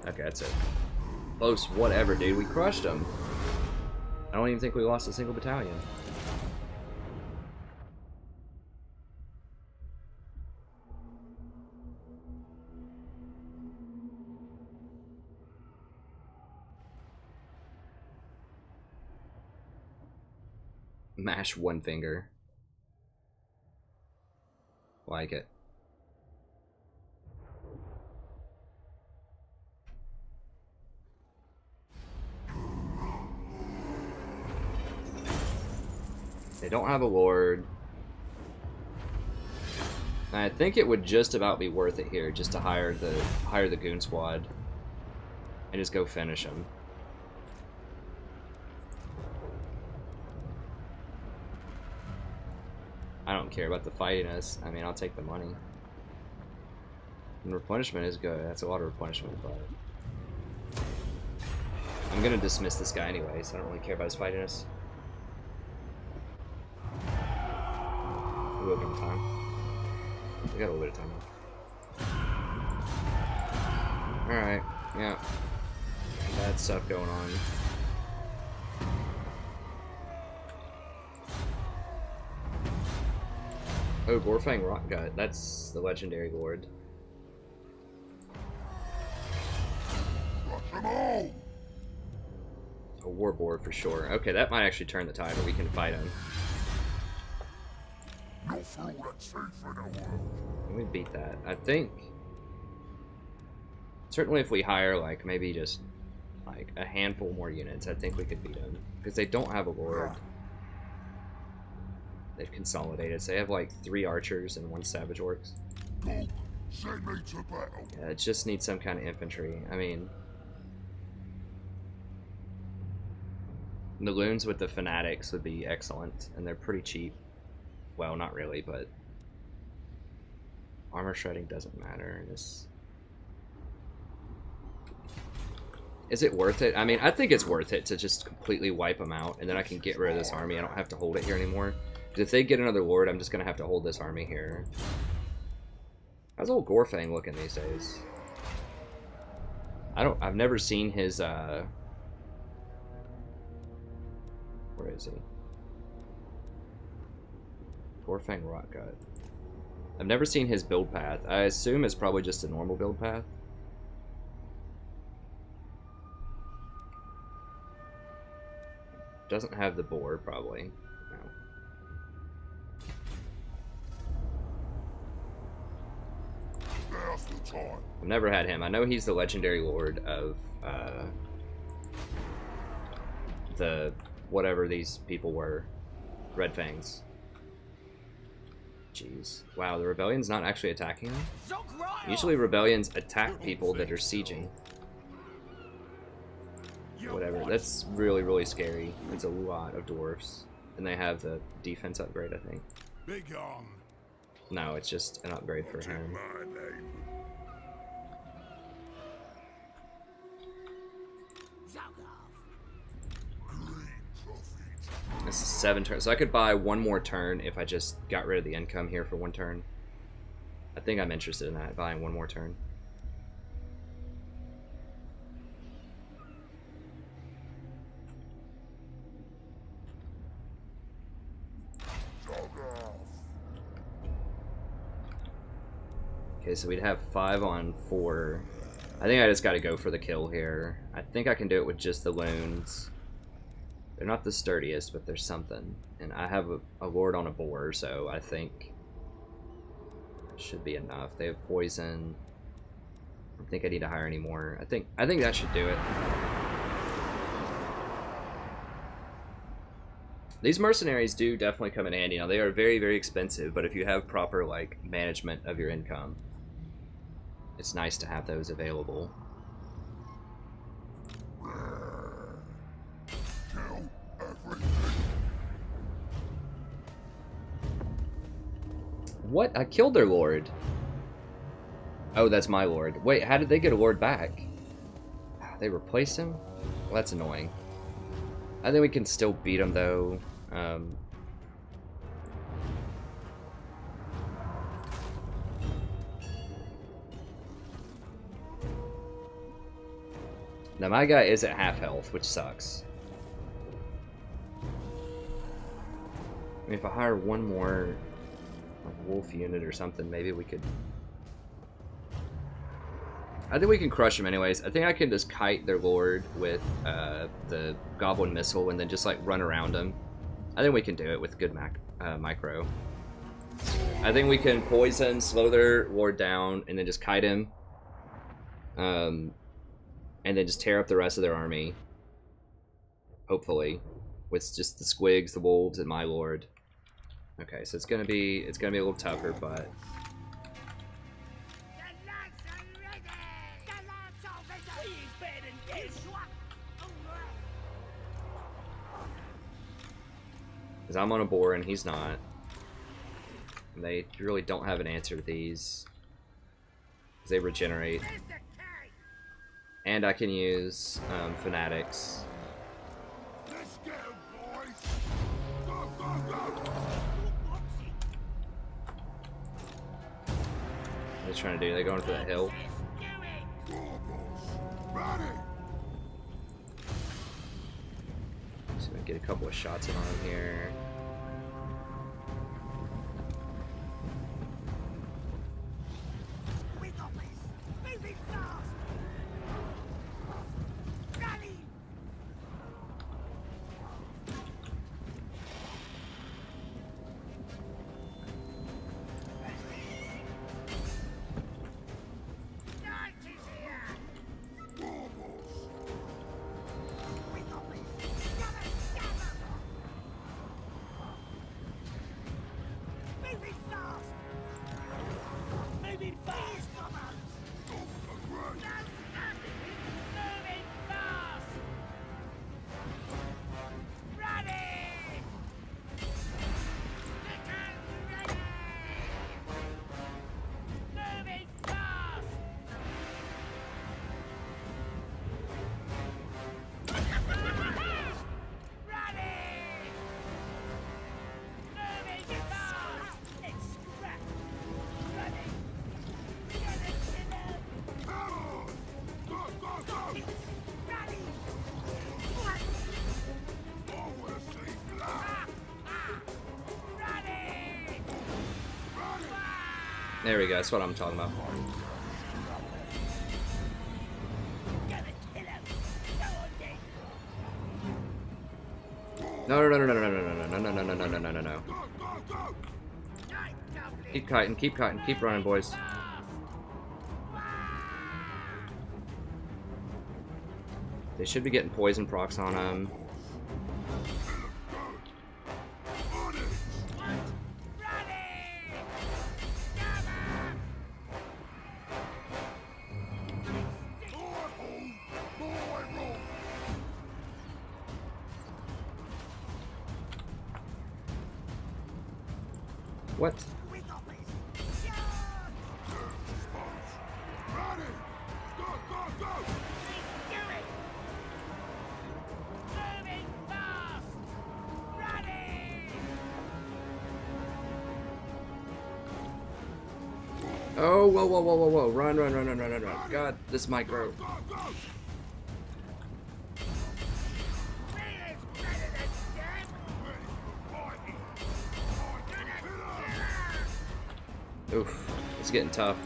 Okay, that's it. Close, whatever, dude. We crushed them. I don't even think we lost a single battalion. Mash one finger. Like it. They don't have a lord. I think it would just about be worth it here just to hire the goon squad and just go finish them. I don't care about the fighting us. I mean, I'll take the money. And replenishment is good. That's a lot of replenishment, but I'm gonna dismiss this guy anyway, so I don't really care about his fighting us. We will give him time. We got a little bit of time left. Alright, yeah. Bad stuff going on. Oh, Gorfang Rockgut. That's the legendary lord. A warboard for sure. Okay, that might actually turn the tide where we can fight him. Can we beat that? I think. Certainly if we hire, like, maybe just, like, a handful more units, I think we could beat them. Because they don't have a lord. They've consolidated, so they have, like, 3 archers and 1 savage orcs. Send me to battle. Yeah, it just needs some kind of infantry. I mean... The loons with the fanatics would be excellent, and they're pretty cheap. Well, not really, but... Armor shredding doesn't matter. This... Is it worth it? I mean, I think it's worth it to just completely wipe them out, and then I can get rid of this army. I don't have to hold it here anymore. If they get another lord, I'm just gonna have to hold this army here. How's old Gorfang looking these days? I've never seen his, where is he? Gorfang Rockgut. I've never seen his build path. I assume it's probably just a normal build path. Doesn't have the boar, probably. No. Now's the time. I've never had him. I know he's the legendary lord of the whatever these people were. Red Fangs. Jeez. Wow, the rebellion's not actually attacking them? Usually rebellions attack people that are sieging. Whatever. That's really, really scary. That's a lot of dwarfs. And they have the defense upgrade, I think. Big on. No, it's just an upgrade for him. My name. Green trophy. This is 7 turns. So I could buy one more turn if I just got rid of the income here for 1 turn. I think I'm interested in that, buying 1 more turn. Okay, so we'd have 5 on 4. I think I just gotta go for the kill here. I think I can do it with just the loons. They're not the sturdiest, but they're something. And I have a lord on a boar, so I think that should be enough. They have poison. I don't think I need to hire any more. I think that should do it. These mercenaries do definitely come in handy. Now, they are very, very expensive, but if you have proper like management of your income, it's nice to have those available. Kill everything. What? I killed their lord. Oh, that's my lord. Wait, how did they get a lord back? They replaced him? Well, that's annoying. I think we can still beat him, though. Now, my guy is at half health, which sucks. I mean, if I hire one more like, wolf unit or something, maybe we could... I think we can crush them anyways. I think I can just kite their lord with the goblin missile and then just like run around them. I think we can do it with good micro. I think we can poison, slow their lord down, and then just kite him. And then just tear up the rest of their army. Hopefully. With just the squigs, the wolves, and my lord. Okay, so it's gonna be a little tougher, but... Because I'm on a boar and he's not. And they really don't have an answer to these. Because they regenerate. And I can use fanatics. Let's go, boys. Go, go, go. What are they trying to do? They're going for that hill. Ready. So we get a couple of shots in on him here. There we go, that's what I'm talking about. No, no, no, no, no, no, no, no, no, no, no, no, no, no, no, no. Keep kiting, keep running, boys. They should be getting poison procs on them. What? Oh, whoa, whoa, whoa, whoa, whoa. Run, run, run, run, run, run, run. God, this micro. Oof, it's getting tough.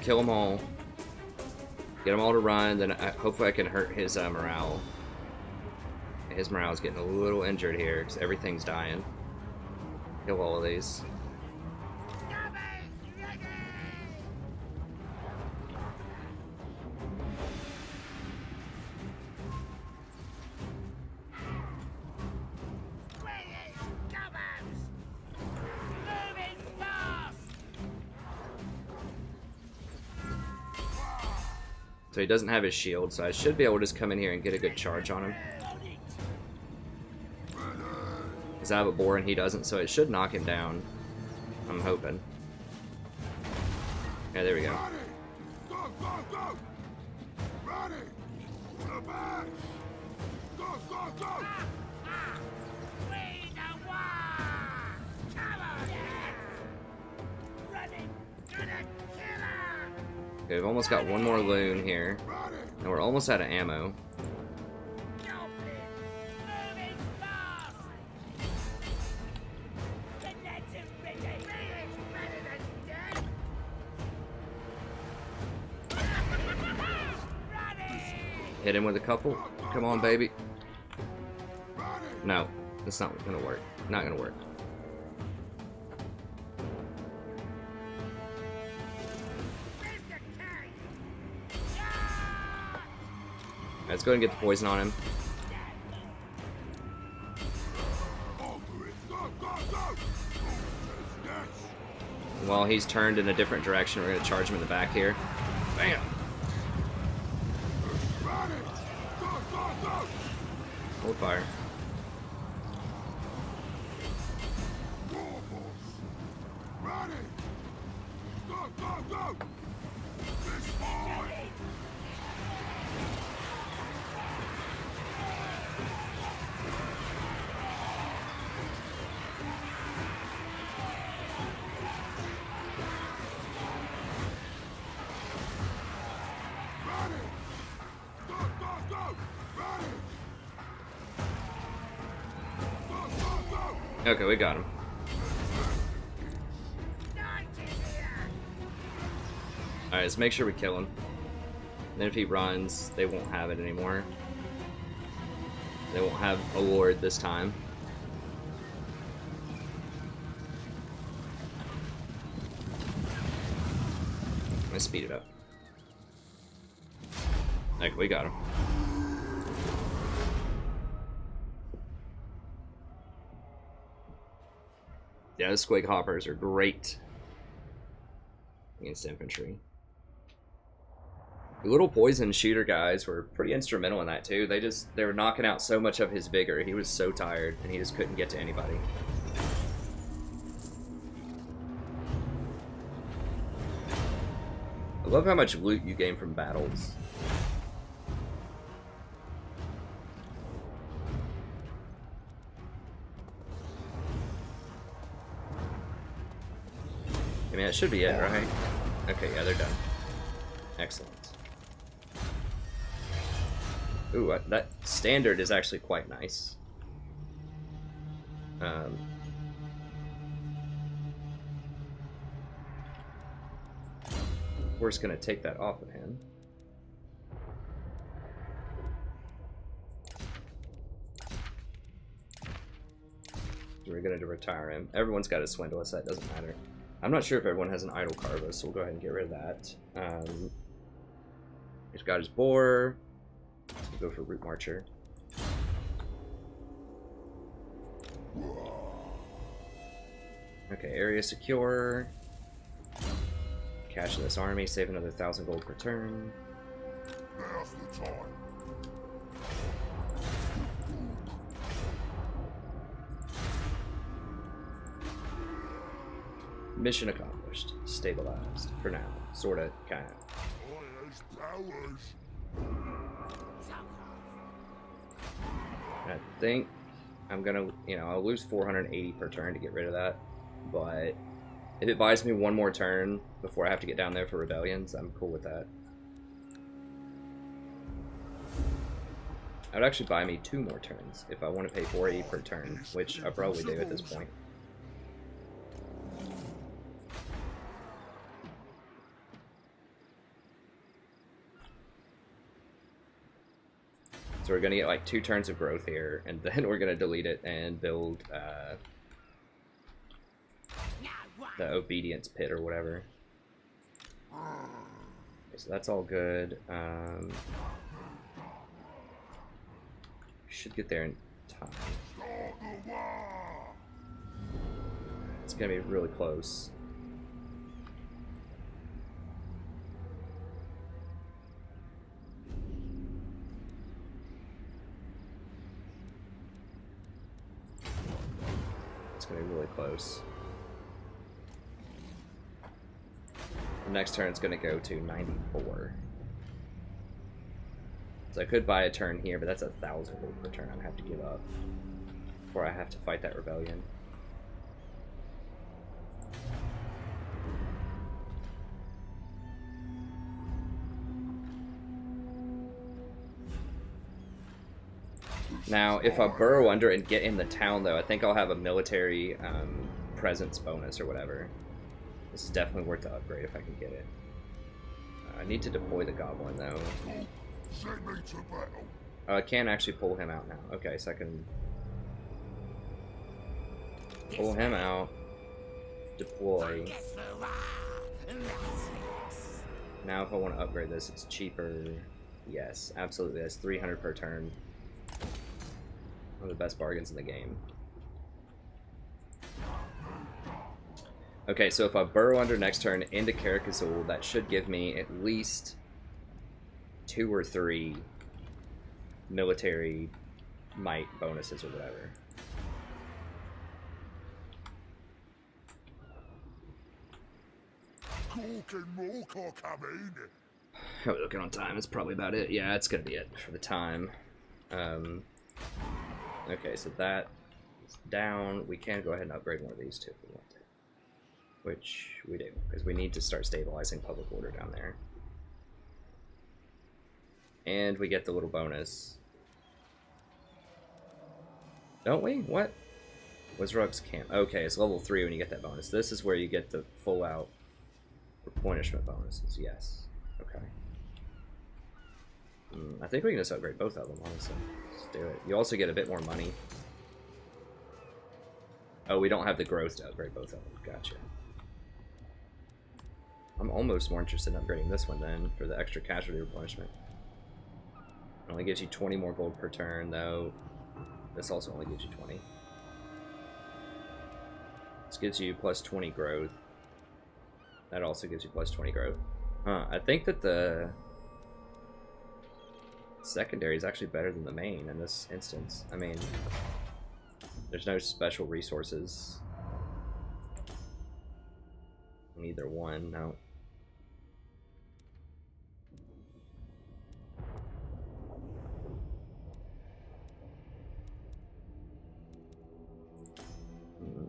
Kill them all. Get them all to run, then hopefully I can hurt his morale. His morale is getting a little injured here because everything's dying. Kill all of these. So he doesn't have his shield, so I should be able to just come in here and get a good charge on him. Because I have a boar and he doesn't, so it should knock him down. I'm hoping. Yeah, there we go. Okay, we've almost got one more loon here. And we're almost out of ammo. Hit him with a couple. Come on, baby. No, that's not gonna work. Not gonna work. Let's go ahead and get the poison on him. While he's turned in a different direction, we're going to charge him in the back here. Bam! Hold fire. Okay, we got him. Alright, let's make sure we kill him. Then if he runs, they won't have it anymore. They won't have a lord this time. Let's speed it up. Okay, we got him. Yeah, the squig hoppers are great against infantry. The little poison shooter guys were pretty instrumental in that too. They were knocking out so much of his vigor. He was so tired and he just couldn't get to anybody. I love how much loot you gain from battles. That should be it, right? Okay, yeah, they're done. Excellent. Ooh, that standard is actually quite nice. We're just gonna take that off of him. We're gonna retire him. Everyone's got a swindle, so that doesn't matter. I'm not sure if everyone has an idle carvo, so we'll go ahead and get rid of that. He's got his boar. We'll go for root marcher. Okay, area secure. Cash in this army, save another 1,000 gold per turn. Now's the time. Mission accomplished. Stabilized. For now. Sorta, kinda. Powers. I think I'm gonna, I'll lose 480 per turn to get rid of that. But if it buys me one more turn before I have to get down there for rebellions, I'm cool with that. That would actually buy me 2 more turns if I want to pay 480 per turn, which I probably do at this point. So we're gonna get like 2 turns of growth here, and then we're gonna delete it and build the obedience pit or whatever. Okay, so that's all good. Should get there in time. It's gonna be really close. It's gonna be really close. The next turn is gonna go to 94. So I could buy a turn here, but that's 1,000 gold per turn I'm gonna have to give up before I have to fight that rebellion. Now, if I burrow under and get in the town, though, I think I'll have a military presence bonus or whatever. This is definitely worth the upgrade if I can get it. I need to deploy the goblin, though. Send me to battle. I can actually pull him out now. Okay, so I can pull him out, deploy. Now if I want to upgrade this, it's cheaper. Yes, absolutely. That's 300 per turn. One of the best bargains in the game. Okay, so if I burrow under next turn into Karakazul, that should give me at least 2 or 3 military might bonuses or whatever. How are we looking on time? It's probably about it. Yeah, it's gonna be it for the time. Okay, so that is down. We can go ahead and upgrade one of these two if we want to. Which we do, because we need to start stabilizing public order down there. And we get the little bonus. Don't we? What? Wurrzag's camp. Okay, it's level 3 when you get that bonus. This is where you get the full out replenishment bonuses. Yes. Okay. I think we can just upgrade both of them, honestly. Let's do it. You also get a bit more money. Oh, we don't have the growth to upgrade both of them. Gotcha. I'm almost more interested in upgrading this one then for the extra casualty replenishment. It only gives you 20 more gold per turn, though. This also only gives you 20. This gives you plus 20 growth. That also gives you plus 20 growth. Huh, I think that the secondary is actually better than the main in this instance. I mean, there's no special resources in either one, no.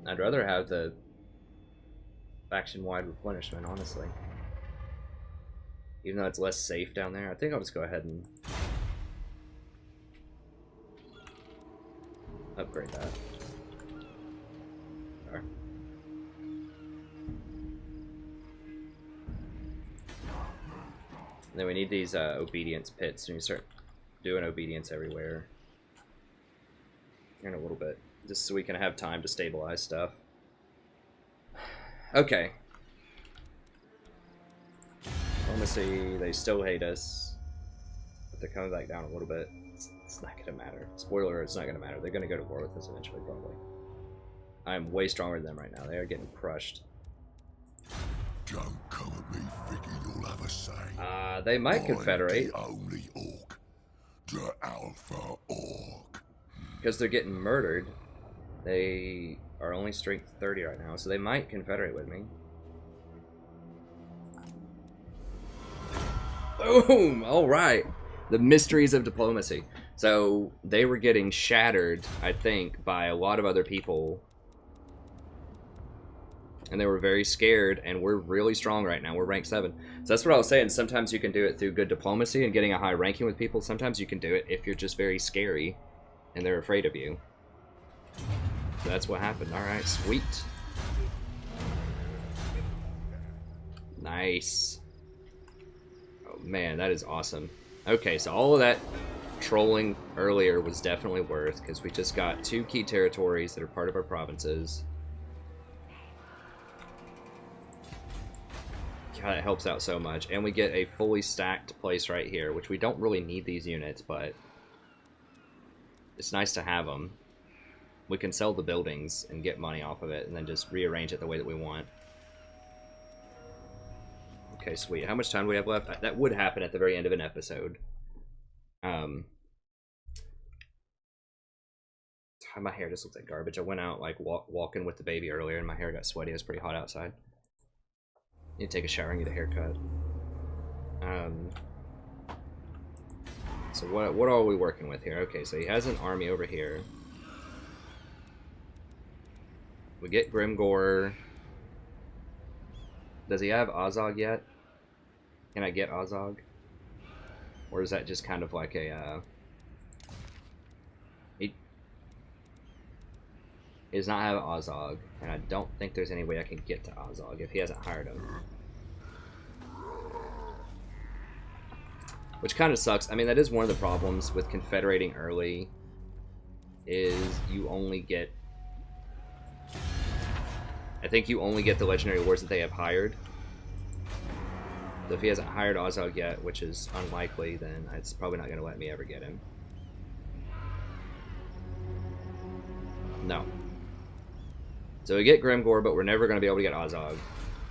I'd rather have the faction-wide replenishment, honestly. Even though it's less safe down there, I think I'll just go ahead and upgrade that. There. And then we need these obedience pits, and you start doing obedience everywhere in a little bit, just so we can have time to stabilize stuff. Okay. Diplomacy, they still hate us, but they're coming back down a little bit. It's not gonna matter. Spoiler, it's not gonna matter. They're gonna go to war with us eventually, probably. I'm way stronger than them right now. They are getting crushed. Don't come at me thinking you'll have a say. They might confederate. I'm the only orc. The Alpha Orc. Because they're getting murdered. They are only strength 30 right now, so they might confederate with me. Boom! Alright. The mysteries of diplomacy. So, they were getting shattered, I think, by a lot of other people. And they were very scared, and we're really strong right now. We're rank 7. So that's what I was saying. Sometimes you can do it through good diplomacy and getting a high ranking with people. Sometimes you can do it if you're just very scary and they're afraid of you. So that's what happened. Alright, sweet. Nice. Oh man, that is awesome. Okay, so all of that trolling earlier was definitely worth, because we just got 2 key territories that are part of our provinces. God, it helps out so much. And we get a fully stacked place right here, which we don't really need these units, but it's nice to have them. We can sell the buildings and get money off of it, and then just rearrange it the way that we want. Okay, sweet. How much time do we have left? That would happen at the very end of an episode. My hair just looks like garbage. I went out like walking with the baby earlier, and my hair got sweaty. It was pretty hot outside. Need to take a shower and get a haircut. So what are we working with here? Okay, so he has an army over here. We get Grimgore. Does he have Azkgog yet? Can I get Azkgog? Or is that just kind of like a he does not have Azkgog, and I don't think there's any way I can get to Azkgog if he hasn't hired him. Which kind of sucks. I mean, that is one of the problems with confederating early, is you only get... I think you only get the legendary wards that they have hired. So if he hasn't hired Azkgog yet, which is unlikely, then it's probably not going to let me ever get him. No. So we get Grimgore, but we're never going to be able to get Azkgog.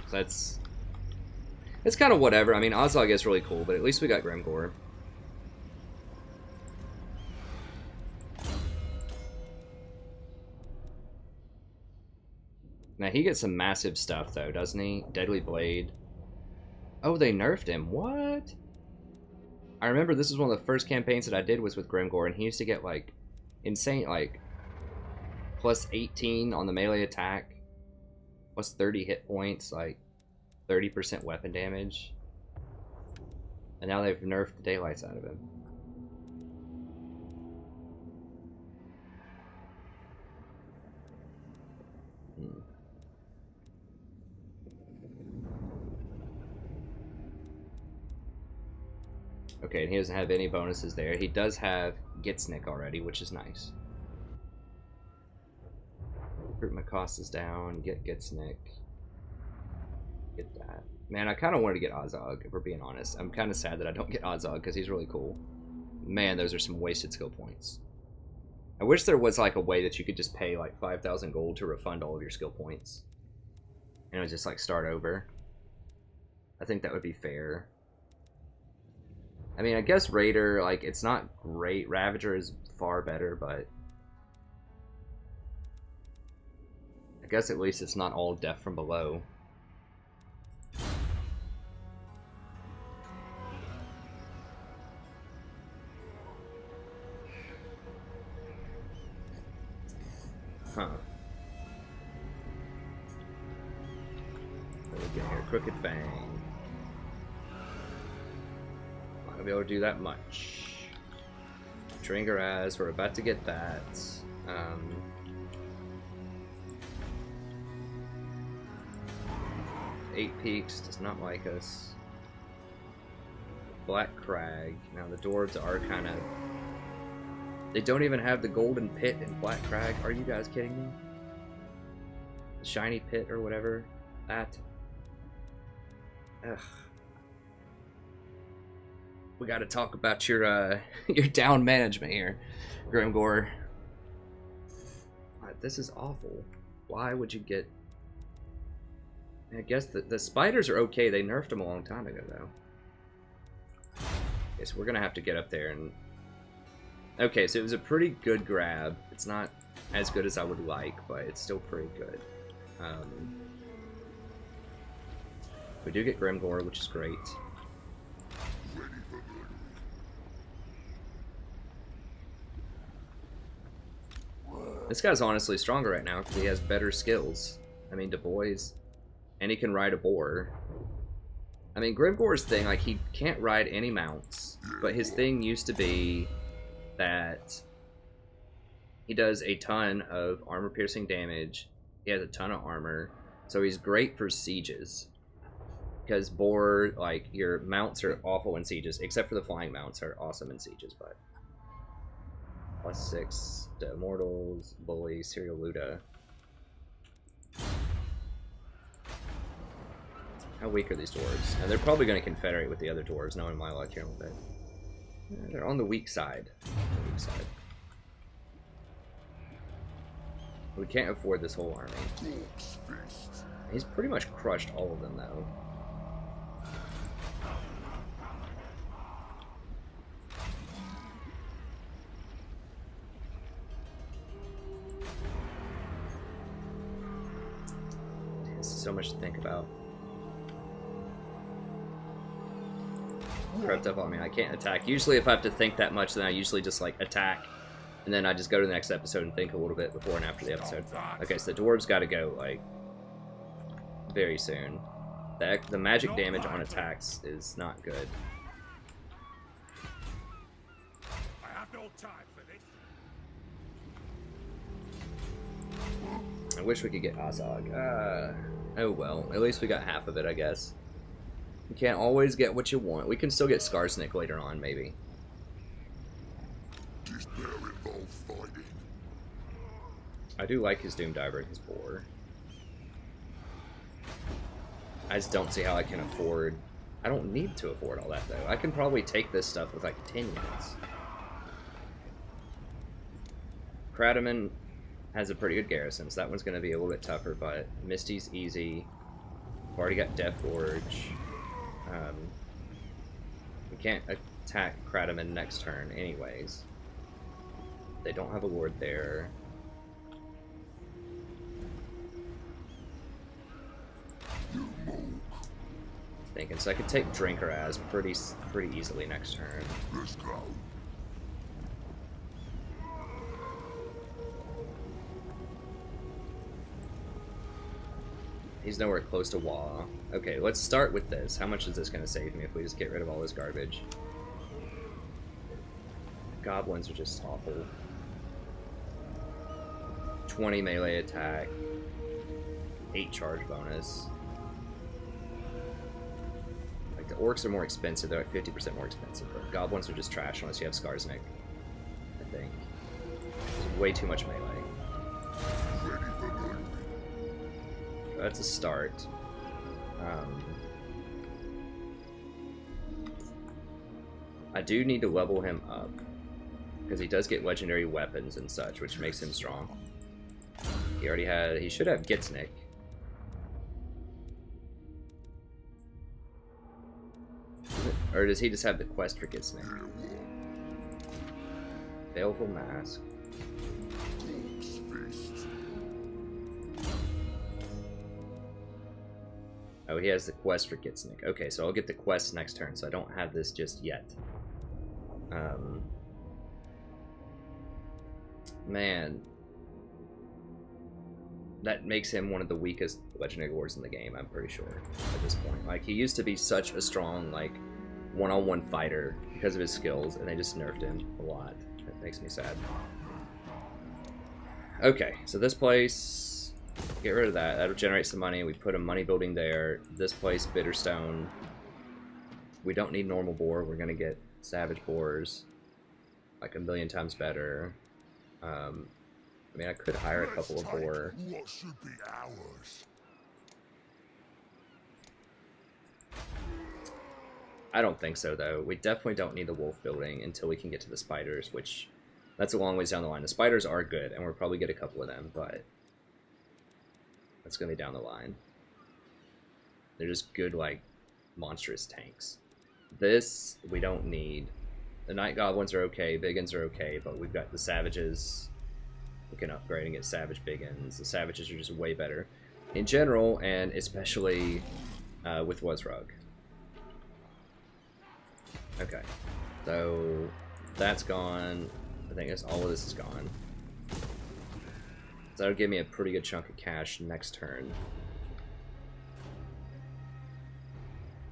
So that's... It's kind of whatever. I mean, Azkgog is really cool, but at least we got Grimgore. Now, he gets some massive stuff, though, doesn't he? Deadly Blade. Oh, they nerfed him. What? I remember this was one of the first campaigns that I did was with Grimgore, and he used to get, like, insane, like, plus 18 on the melee attack, plus 30 hit points, like, 30% weapon damage. And now they've nerfed the daylights out of him. Okay, and he doesn't have any bonuses there. He does have Gitsnick already, which is nice. Recruitment cost is down. Get Gitsnick. Get that. Man, I kind of wanted to get Azkgog, if we're being honest. I'm kind of sad that I don't get Azkgog, because he's really cool. Man, those are some wasted skill points. I wish there was like a way that you could just pay like 5,000 gold to refund all of your skill points. And it would just like start over. I think that would be fair. I mean, I guess Raider, like, it's not great. Ravager is far better, but I guess at least it's not all death from below. Huh. get here? Crooked Fang. Not gonna be able to do that much. Dringeraz, we're about to get that. Eight Peaks does not like us. Black Crag. Now the dwarves are kind of... They don't even have the golden pit in Black Crag. Are you guys kidding me? The shiny pit or whatever. That. Ugh. We got to talk about your down management here, Grimgore. This is awful. Why would you get... I guess the spiders are okay. They nerfed them a long time ago, though. Okay, so we're going to have to get up there and... Okay, so it was a pretty good grab. It's not as good as I would like, but it's still pretty good. We do get Grimgore, which is great. This guy's honestly stronger right now because he has better skills. I mean, Du Bois, and he can ride a boar. I mean, Grimgore's thing, like, he can't ride any mounts, but his thing used to be that he does a ton of armor-piercing damage. He has a ton of armor, so he's great for sieges. Because boar, like, your mounts are awful in sieges, except for the flying mounts are awesome in sieges, but... +6 to Immortals, Bully, Serial Luda. How weak are these dwarves? And they're probably going to confederate with the other dwarves, knowing my luck here a little bit. Yeah, they're on the weak side. We can't afford this whole army. He's pretty much crushed all of them, though. There's so much to think about. Crept up on me. I can't attack. Usually if I have to think that much, then I usually just like attack, and then I just go to the next episode and think a little bit before and after the episode. Okay, so the dwarves got to go like very soon. The magic damage on attacks is not good. I have no time for this. I wish we could get Azkgog. Oh well, at least we got half of it, I guess. You can't always get what you want. We can still get Skarsnik later on, maybe. I do like his Doom Diver and his boar. I just don't see how I can afford... I don't need to afford all that, though. I can probably take this stuff with, like, 10 units. Krataman has a pretty good garrison, so that one's going to be a little bit tougher, but Misty's easy. I've already got Death Gorge. We can't attack Krataman next turn anyways. They don't have a ward there. Thinking, so I could take Drinkeraz pretty easily next turn. Let's go. He's nowhere close to Wah. Okay, let's start with this. How much is this going to save me if we just get rid of all this garbage? Goblins are just awful. 20 melee attack. 8 charge bonus. Like, the orcs are more expensive. They're like 50% more expensive. But goblins are just trash unless you have Skarsnik, I think. There's way too much melee. That's a start. I do need to level him up because he does get legendary weapons and such, which makes him strong. He should have Gitsnik. Or does he just have the quest for Gitsnik? Baleful Mask. Oh, he has the quest for Gitsnik. Okay, so I'll get the quest next turn, so I don't have this just yet. Man. that makes him one of the weakest legendary lords in the game, I'm pretty sure, at this point. Like, he used to be such a strong, like, one-on-one fighter because of his skills, and they just nerfed him a lot. That makes me sad. Okay, so this place, get rid of that. That'll generate some money. We put a money building there. This place, Bitterstone. We don't need normal boar. We're going to get savage boars. Like, a million times better. I mean, I could hire a couple of boar. What should be ours? I don't think so, though. We definitely don't need the wolf building until we can get to the spiders, which that's a long ways down the line. The spiders are good, and we'll probably get a couple of them, but that's going to be down the line. They're just good, like, monstrous tanks. This, we don't need. The night goblins are okay, biggins are okay, but we've got the savages. We can upgrade and get savage biggins. The savages are just way better in general, and especially with Wurrzag. Okay, so that's gone. I think that's all of this is gone. So that'll give me a pretty good chunk of cash next turn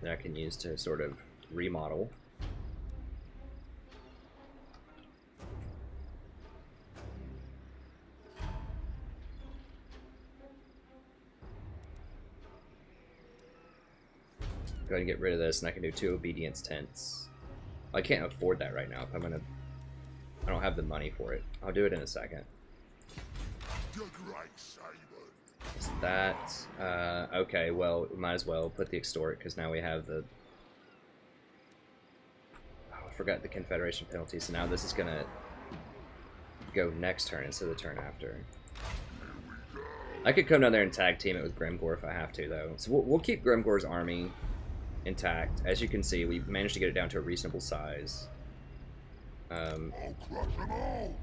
that I can use to sort of remodel. Go ahead and get rid of this, and I can do 2 obedience tents. I can't afford that right now. If I'm gonna, I don't have the money for it. I'll do it in a second. Is that okay? Well, we might as well put the extort because now we have the. Oh, I forgot the Confederation penalty. So now this is gonna go next turn instead of the turn after. I could come down there and tag team it with Grimgor if I have to, though. So we'll keep Grimgor's army intact. As you can see, we've managed to get it down to a reasonable size. I'll crush them all.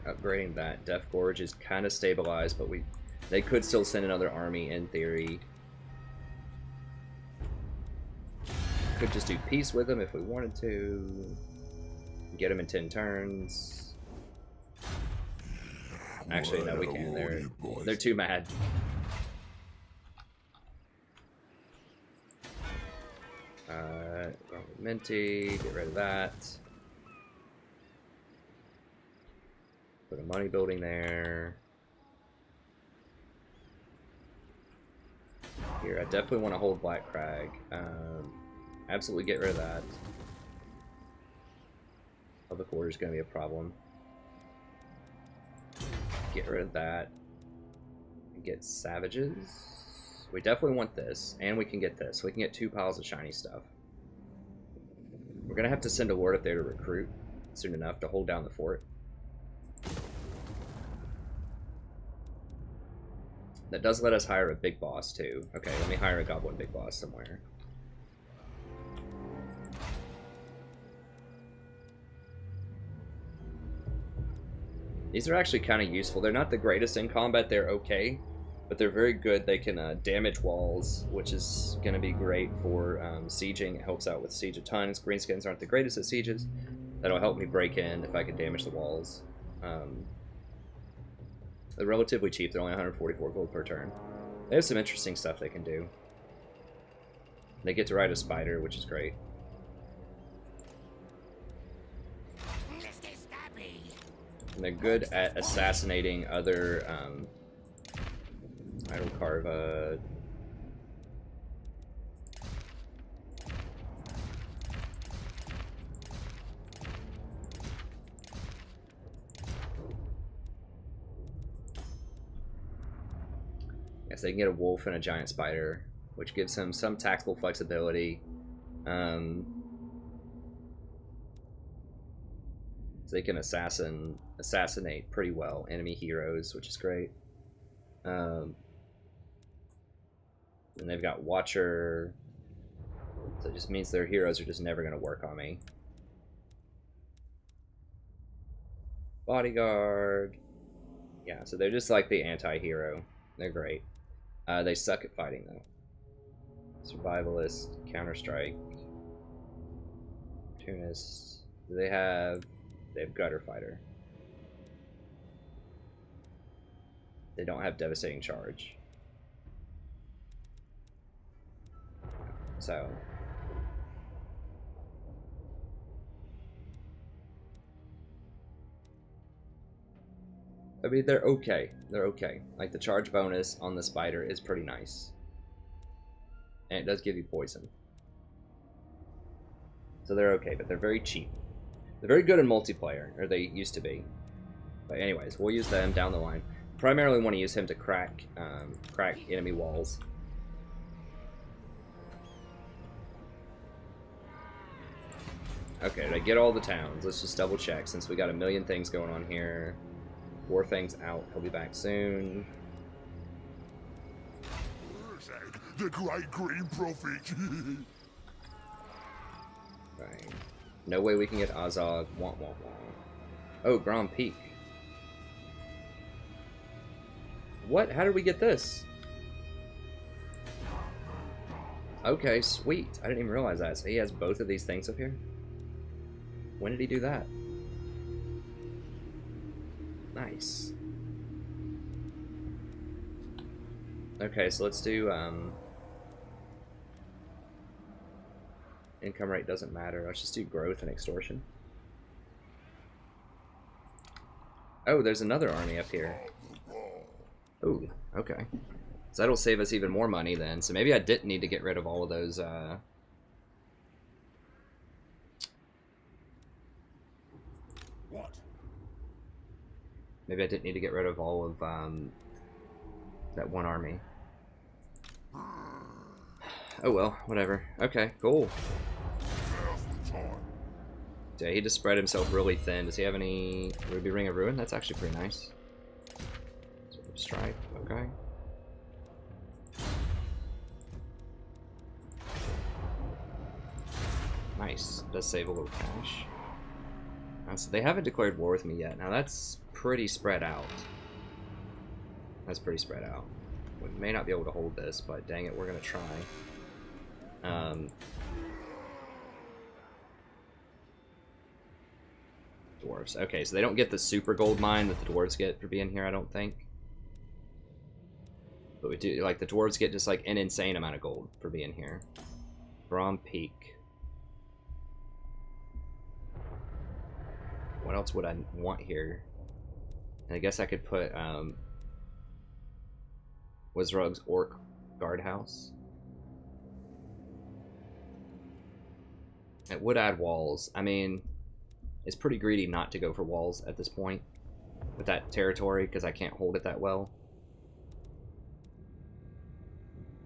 Upgrading that. Death Gorge is kind of stabilized, but they could still send another army in theory. Could just do peace with them if we wanted to. Get them in 10 turns. Actually, no, we can't. They're too mad. Minty, get rid of that. Put a money building there. Here, I definitely want to hold Black Crag. Absolutely get rid of that. Public order is going to be a problem. Get rid of that. Get savages. We definitely want this, and we can get this. We can get 2 piles of shiny stuff. We're going to have to send a lord up there to recruit soon enough to hold down the fort. That does let us hire a big boss, too. Okay, let me hire a goblin big boss somewhere. These are actually kind of useful. They're not the greatest in combat, they're okay, but they're very good. They can damage walls, which is going to be great for sieging. It helps out with siege a ton. Greenskins aren't the greatest at sieges. That'll help me break in if I can damage the walls. They're relatively cheap. They're only 144 gold per turn. They have some interesting stuff they can do. They get to ride a spider, which is great. And they're good at assassinating other idol carva. Yes, they can get a wolf and a giant spider, which gives them some tactical flexibility. So they can assassinate pretty well enemy heroes, which is great. And they've got Watcher, so it just means their heroes are just never going to work on me. Bodyguard. Yeah, so they're just like the anti-hero. They're great. They suck at fighting, though. Survivalist, Counter-Strike, Opportunist. They have Gutter Fighter. They don't have devastating charge. So I mean, they're okay. They're okay. Like, the charge bonus on the spider is pretty nice. And it does give you poison. So they're okay, but they're very cheap. They're very good in multiplayer, or they used to be. But anyways, we'll use them down the line. Primarily want to use him to crack enemy walls. Okay, did I get all the towns? Let's just double check, since we got a million things going on here. Warfang's out. He'll be back soon. Wurrzag, the great green prophet. Right. No way we can get Azkgog. Wah, wah, wah. Oh, Grand Peak. What? How did we get this? Okay, sweet. I didn't even realize that. So he has both of these things up here? When did he do that? Nice. Okay, so let's do, income rate doesn't matter. Let's just do growth and extortion. Oh, there's another army up here. Oh, okay. So that'll save us even more money then. So maybe I didn't need to get rid of all of those, What? maybe I didn't need to get rid of all of, that one army. Oh well, whatever. Okay, cool. Yeah, he just spread himself really thin. Does he have any Ruby Ring of Ruin? That's actually pretty nice. Strike, okay. Nice. Does save a little cash. So they haven't declared war with me yet. Now that's pretty spread out. That's pretty spread out. We may not be able to hold this, but dang it, we're gonna try. Dwarves. Okay, so they don't get the super gold mine that the dwarves get for being here, I don't think. But we do, like, the dwarves get just like an insane amount of gold for being here. Brom Peak. What else would I want here? And I guess I could put Wurrzag's Orc Guardhouse. It would add walls. I mean, it's pretty greedy not to go for walls at this point with that territory because I can't hold it that well.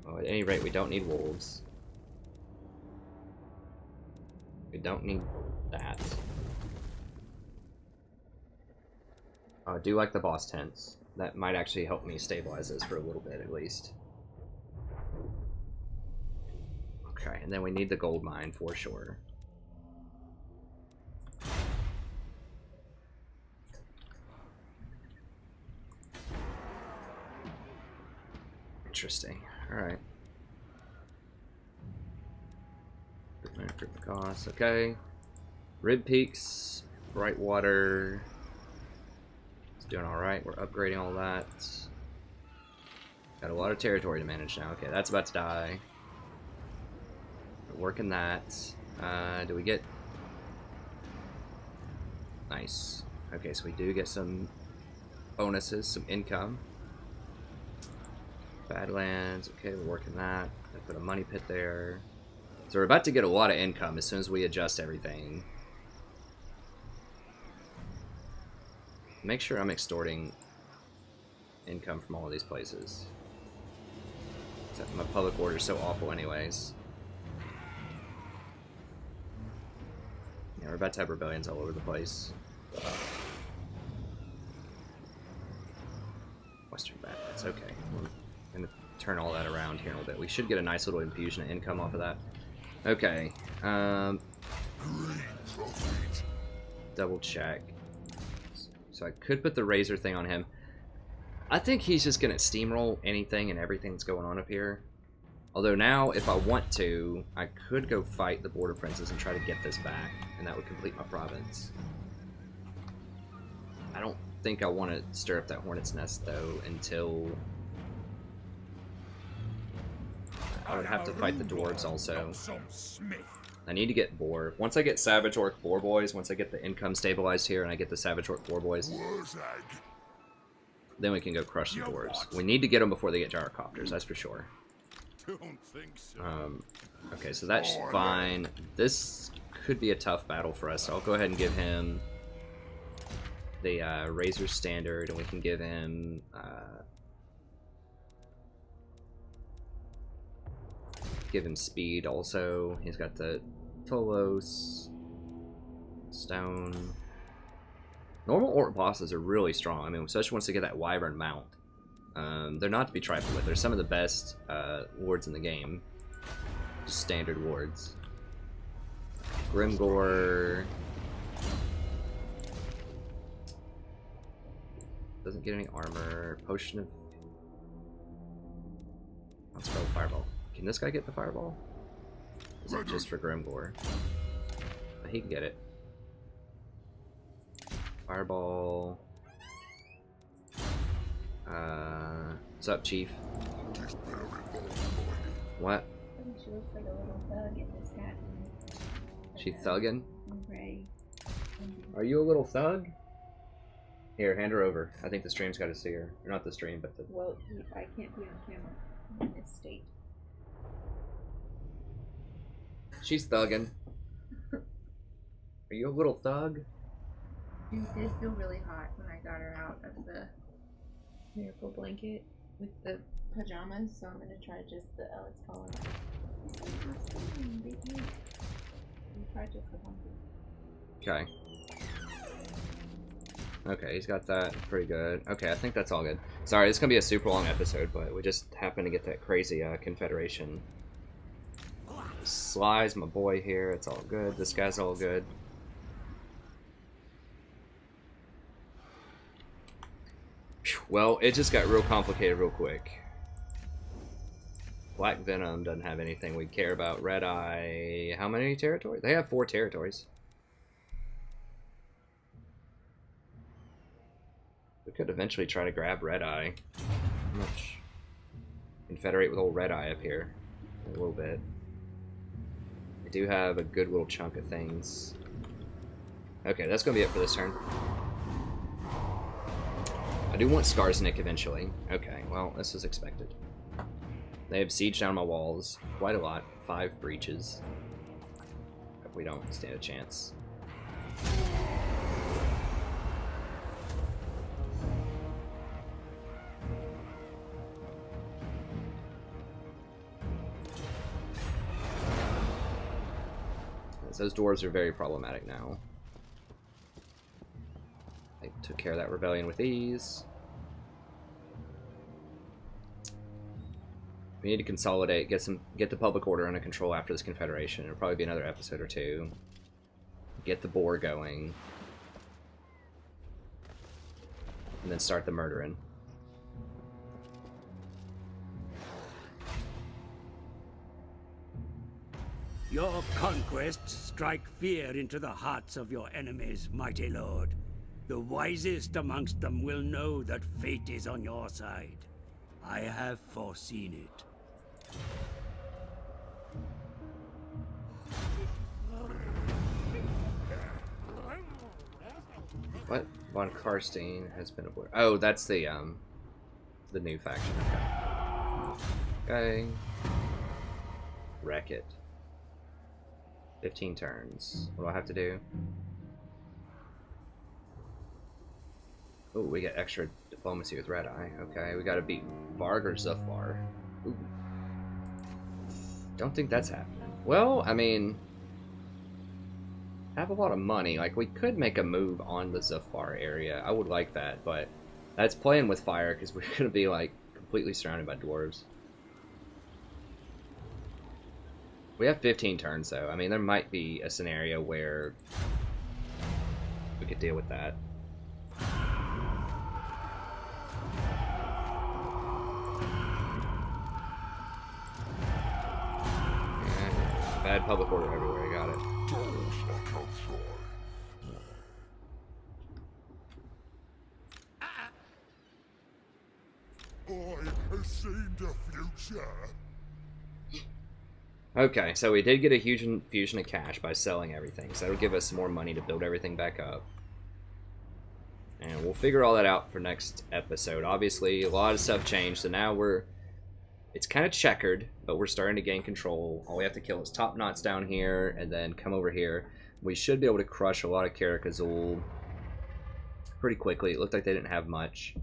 Well, at any rate, we don't need wolves. We don't need that. I do like the boss tents. That might actually help me stabilize this for a little bit at least. Okay, and then we need the gold mine for sure. Interesting. Alright. Cost. Okay. Rib Peaks, Brightwater. It's doing alright. We're upgrading all that. Got a lot of territory to manage now. Okay, that's about to die. We're working that. Do we get... Nice. Okay, so we do get some bonuses, some income. Badlands, okay, we're working that. I put a money pit there. So we're about to get a lot of income as soon as we adjust everything. Make sure I'm extorting income from all of these places. Except my public order is so awful anyways. Yeah, we're about to have rebellions all over the place. Western Badlands, okay. We're gonna turn all that around here in a little bit. We should get a nice little infusion of income off of that. Okay. Double check. So I could put the razor thing on him. I think he's just gonna steamroll anything and everything that's going on up here. Although now, if I want to, I could go fight the border princes and try to get this back, and that would complete my province. I don't think I want to stir up that hornet's nest though until I would have to fight the dwarves also. I need to get boar. Once I get Savage Orc Boar Boys, once I get the income stabilized here and I get the Savage Orc Boar Boys, then we can go crush the dwarves. We need to get them before they get gyrocopters, that's for sure. Don't think so. Okay, so that's fine. This could be a tough battle for us, so I'll go ahead and give him the Razor Standard, and we can give him speed also. He's got the Tolos, Stone. Normal Orc bosses are really strong. I mean, especially once they get that Wyvern mount. They're not to be trifled with. They're some of the best wards in the game. Just standard wards. Grimgore doesn't get any armor. Potion of... Let's go Fireball. Can this guy get the Fireball? Is it just for Grimgore? He can get it. Fireball. What's up, Chief? What? She looks like a little thug in this hat. She thuggin'? Gray. Are you a little thug? Here, hand her over. I think the stream's got to see her. Or not the stream, but the... Well, I can't be on camera in this state. She's thuggin'. Are you a little thug? It did feel really hot when I got her out of the miracle blanket with the pajamas, so I'm gonna try just the it's called. Try just the one. Okay. Okay, he's got that pretty good. Okay, I think that's all good. Sorry, it's gonna be a super long episode, but we just happened to get that crazy Confederation. Sly's my boy here. It's all good. This guy's all good. Well, it just got real complicated real quick. Black Venom doesn't have anything we care about. Red Eye, how many territories? They have 4 territories. We could eventually try to grab Red Eye. How much? Confederate with old Red Eye up here. A little bit. I do have a good little chunk of things. Okay, that's gonna be it for this turn. I do want Skarsnik eventually. Okay, well, this was expected. They have siege down my walls. Quite a lot. 5 breaches. We don't stand a chance. Those dwarves are very problematic now. I took care of that rebellion with ease. We need to consolidate, get the public order under control after this confederation. It'll probably be another episode or 2. Get the boar going. And then start the murdering. Your conquests strike fear into the hearts of your enemies, mighty lord. The wisest amongst them will know that fate is on your side. I have foreseen it. What? Von Karstein has been aborted. Oh, that's the new faction. Okay. Wreck it. 15 turns. What do I have to do? Oh, we get extra diplomacy with Red Eye. Okay, we gotta beat Varg or Zufbar. Ooh. Don't think that's happening. Well, I mean, have a lot of money. Like, we could make a move on the Zufbar area. I would like that, but that's playing with fire because we're gonna be like completely surrounded by dwarves. We have 15 turns, though. I mean, there might be a scenario where we could deal with that. Yeah, bad public order everywhere, I got it. I have seen the future. Okay, so we did get a huge infusion of cash by selling everything, so that'll give us more money to build everything back up. And we'll figure all that out for next episode. Obviously, a lot of stuff changed, so now it's kind of checkered, but we're starting to gain control. All we have to kill is top knots down here, and then come over here. We should be able to crush a lot of Karak Azul pretty quickly. It looked like they didn't have much,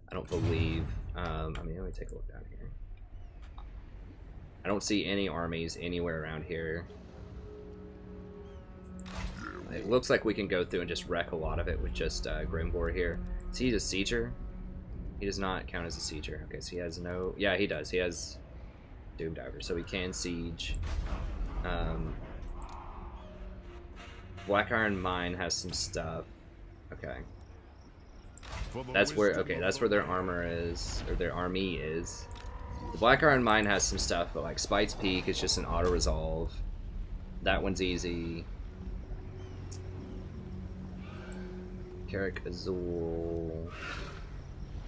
I don't believe. I mean, let me take a look down here. I don't see any armies anywhere around here. It looks like we can go through and just wreck a lot of it with just Grimbor here. Is he a sieger? He does not count as a sieger. Okay, so he has no... Yeah, he does. He has Doom Diver, so we can siege. Black Iron Mine has some stuff. Okay. That's where... Okay, that's where their armor is, or their army is. The Black Iron Mine has some stuff, but like Spite's Peak is just an auto-resolve. That one's easy. Karak Azul.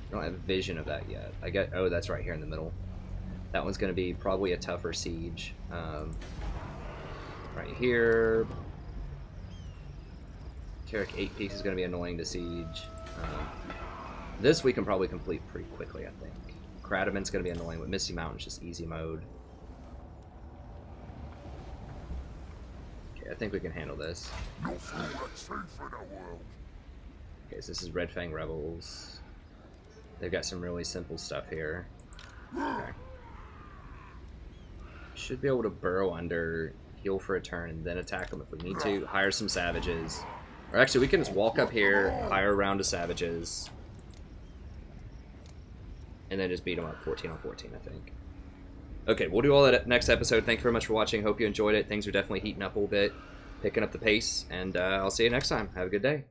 I don't have vision of that yet. I get... Oh, that's right here in the middle. That one's going to be probably a tougher siege. Right here. Karak 8 Peaks is going to be annoying to siege. This we can probably complete pretty quickly, I think. Kradaman's going to be annoying, but Misty Mountain's just easy mode. Okay, I think we can handle this. Okay, so this is Red Fang Rebels. They've got some really simple stuff here. Okay. Should be able to burrow under, heal for a turn, and then attack them if we need to. Hire some savages. Or actually, we can just walk up here, hire a round of savages, and then just beat them up 14 on 14, I think. Okay, we'll do all that next episode. Thank you very much for watching. Hope you enjoyed it. Things are definitely heating up a little bit, picking up the pace, and I'll see you next time. Have a good day.